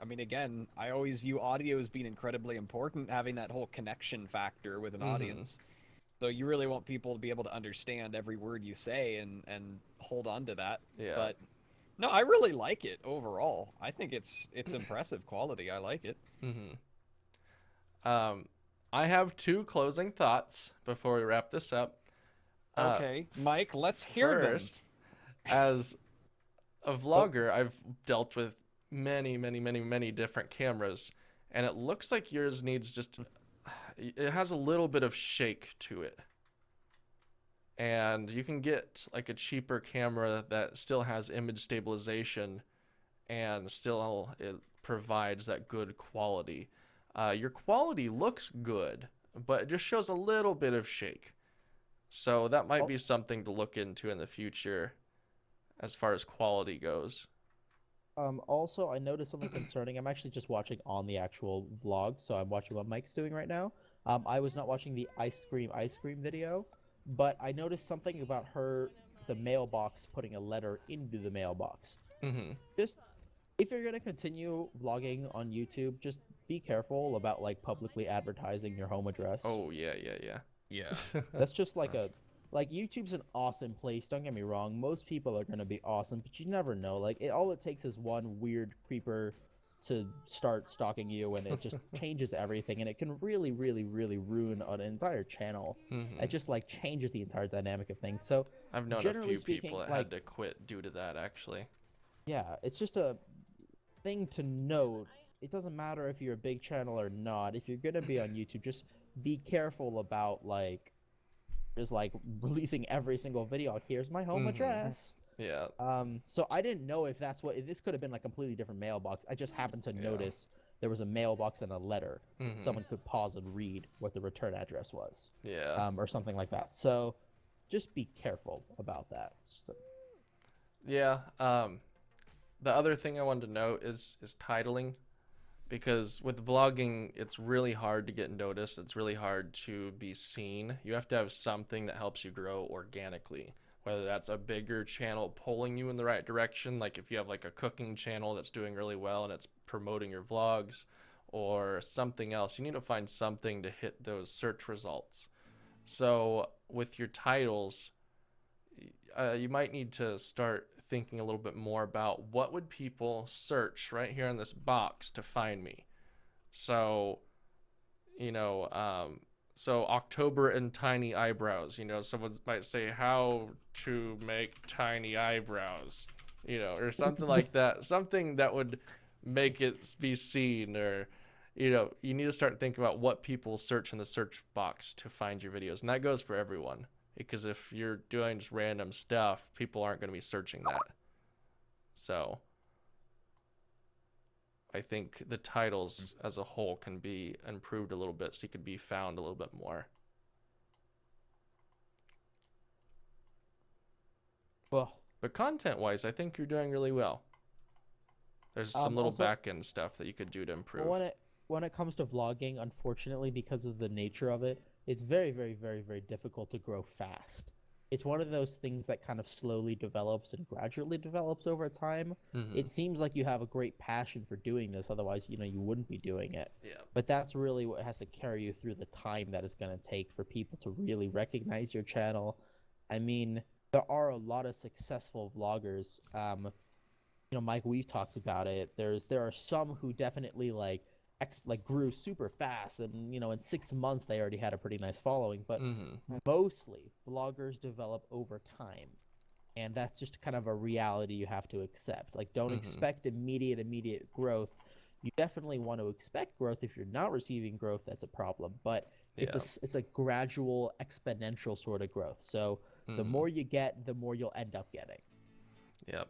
mean, again, I always view audio as being incredibly important, having that whole connection factor with an audience. So you really want people to be able to understand every word you say and hold on to that. Yeah. But no, I really like it overall. I think it's impressive quality. I like it. I have 2 closing thoughts before we wrap this up. Okay, Mike, let's hear First, as a vlogger, I've dealt with many different cameras, and it looks like yours needs just, it has a little bit of shake to it. And you can get like a cheaper camera that still has image stabilization and still it provides that good quality. Your quality looks good, but it just shows a little bit of shake. So that might be something to look into in the future as far as quality goes. Also, I noticed something concerning. I'm actually just watching on the actual vlog, so I'm watching what Mike's doing right now. I was not watching the ice cream video, but I noticed something about the mailbox putting a letter into the mailbox. Just, if you're going to continue vlogging on YouTube, just be careful about, like, publicly advertising your home address. Oh, yeah. Yeah. That's just like YouTube's an awesome place, don't get me wrong. Most people are going to be awesome, but you never know. Like, all it takes is one weird creeper to start stalking you, and it just changes everything, and it can really ruin an entire channel. It just, like, changes the entire dynamic of things. So, I've known a generally few speaking, people that like, had to quit due to that, actually. yeah, it's just a thing to note. It doesn't matter if you're a big channel or not. If you're going to be on YouTube, just be careful about, like, just, like, releasing every single video. Here's my home address. Yeah. So I didn't know if this could have been like a completely different mailbox. I just happened to notice there was a mailbox and a letter. Someone could pause and read what the return address was. Yeah. Or something like that. So just be careful about that. Yeah. The other thing I wanted to note is titling, because with vlogging, it's really hard to get noticed. It's really hard to be seen. You have to have something that helps you grow organically, whether that's a bigger channel pulling you in the right direction, like if you have like a cooking channel that's doing really well and it's promoting your vlogs, or something else. You need to find something to hit those search results. So with your titles, you might need to start thinking a little bit more about what would people search right here in this box to find me. So, so October and tiny eyebrows, someone might say how to make tiny eyebrows, or something like that, something that would make it be seen, or, you need to start thinking about what people search in the search box to find your videos. And that goes for everyone, because if you're doing just random stuff, people aren't going to be searching that. So I think the titles as a whole can be improved a little bit so you could be found a little bit more. Well, but content-wise, I think you're doing really well. There's some little also, back-end stuff that you could do to improve. When it comes to vlogging, unfortunately, because of the nature of it, it's very difficult to grow fast. It's one of those things that kind of slowly develops and gradually develops over time. It seems like you have a great passion for doing this, otherwise, you wouldn't be doing it. Yeah. But that's really what has to carry you through the time that it's going to take for people to really recognize your channel. I mean, there are a lot of successful vloggers. Mike, we've talked about it. There are some who definitely grew super fast, and in 6 months they already had a pretty nice following. But mostly vloggers develop over time, and that's just kind of a reality you have to accept. Like, don't expect immediate growth. You definitely want to expect growth. If you're not receiving growth, that's a problem. But it's a gradual, exponential sort of growth. So the more you get, the more you'll end up getting. Yep,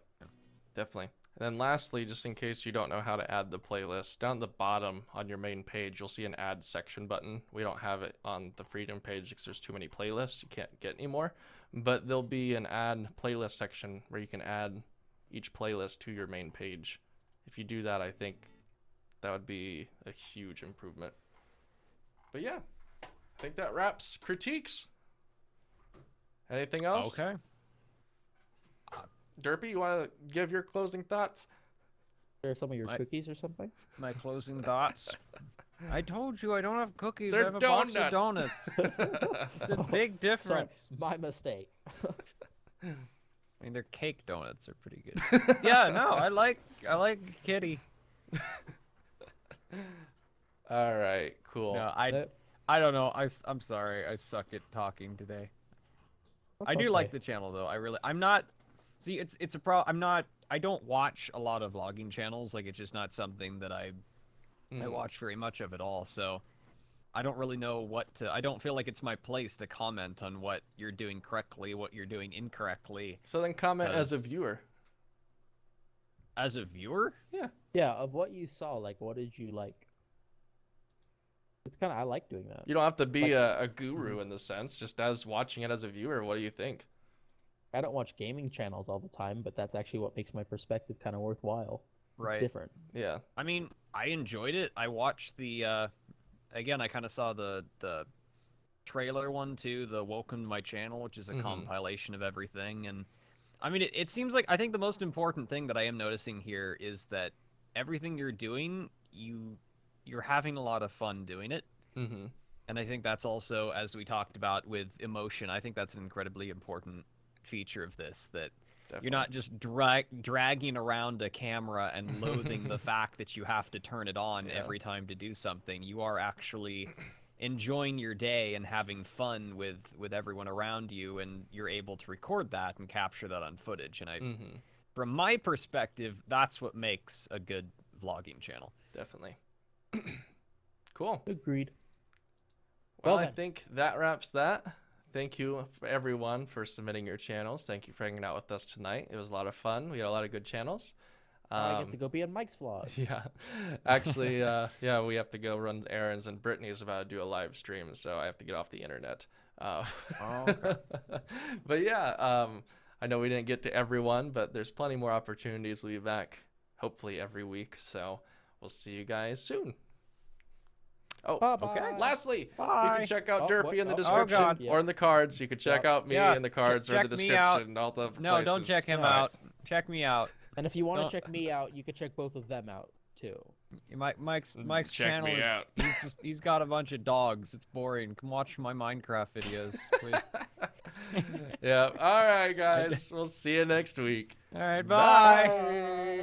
definitely. Then lastly, just in case you don't know how to add the playlist, down at the bottom on your main page, you'll see an add section button. We don't have it on the Freedom page because there's too many playlists. You can't get any more. But there'll be an add playlist section where you can add each playlist to your main page. If you do that, I think that would be a huge improvement. But yeah, I think that wraps critiques. Anything else? Okay. Derpy, you want to give your closing thoughts? Share some of your My- cookies or something? My closing thoughts. I told you I don't have cookies. They're I have a box of donuts. donuts. It's a big Sorry, difference. my mistake. I mean, their cake donuts are pretty good. Yeah, no, I like Kitty. All right, cool. No, That- I don't know. I'm sorry. I suck at talking today. I do like the channel though. I'm not. See, it's a I don't watch a lot of vlogging channels. Like, it's just not something that I watch very much of at all. So I don't really know what to. I don't feel like it's my place to comment on what you're doing correctly, what you're doing incorrectly. So then comment as a 'Cause- viewer. As a viewer, Yeah, of what you saw, like, what did you like? It's kind of, I like doing that. You don't have to be Like- a guru in the sense, just as watching it as a viewer. What do you think? I don't watch gaming channels all the time, but that's actually what makes my perspective kind of worthwhile. right? It's different. Yeah. I mean, I enjoyed it. I watched the again, I kind of saw the trailer one too, the Welcome to My Channel, which is a compilation of everything. And I mean, it seems like, I think the most important thing that I am noticing here is that everything you're doing, you're having a lot of fun doing it. Mm-hmm. And I think that's also, as we talked about with emotion, I think that's an incredibly important feature of this, that Definitely. you're not just dragging around a camera and loathing the fact that you have to turn it on every time to do something. You are actually enjoying your day and having fun with everyone around you, and you're able to record that and capture that on footage. And from my perspective, that's what makes a good vlogging channel. Definitely. Cool. Agreed. Well, Well I then. think that wraps that. Thank you for everyone for submitting your channels. Thank you for hanging out with us tonight. It was a lot of fun. We had a lot of good channels. I get to go be on Mike's vlog. Yeah, actually, yeah, we have to go run errands, and Brittany's about to do a live stream, so I have to get off the internet. Okay. But yeah, I know we didn't get to everyone, but there's plenty more opportunities. We'll be back hopefully every week, so we'll see you guys soon. Oh, Bye-bye. okay. Lastly, you Bye. can check out Oh, Derpy what? in the Oh, description God. or in the cards. You can check out me Yeah, in the cards or in the check me out. description. All the No, don't places. check him All right. out. Check me out. And if you want Don't- to check me out, you can check both of them out too. Mike's Check channel me is out. he's got a bunch of dogs. It's boring. Come watch my Minecraft videos, please. Yeah. All right, guys. We'll see you next week. All right, bye. Bye.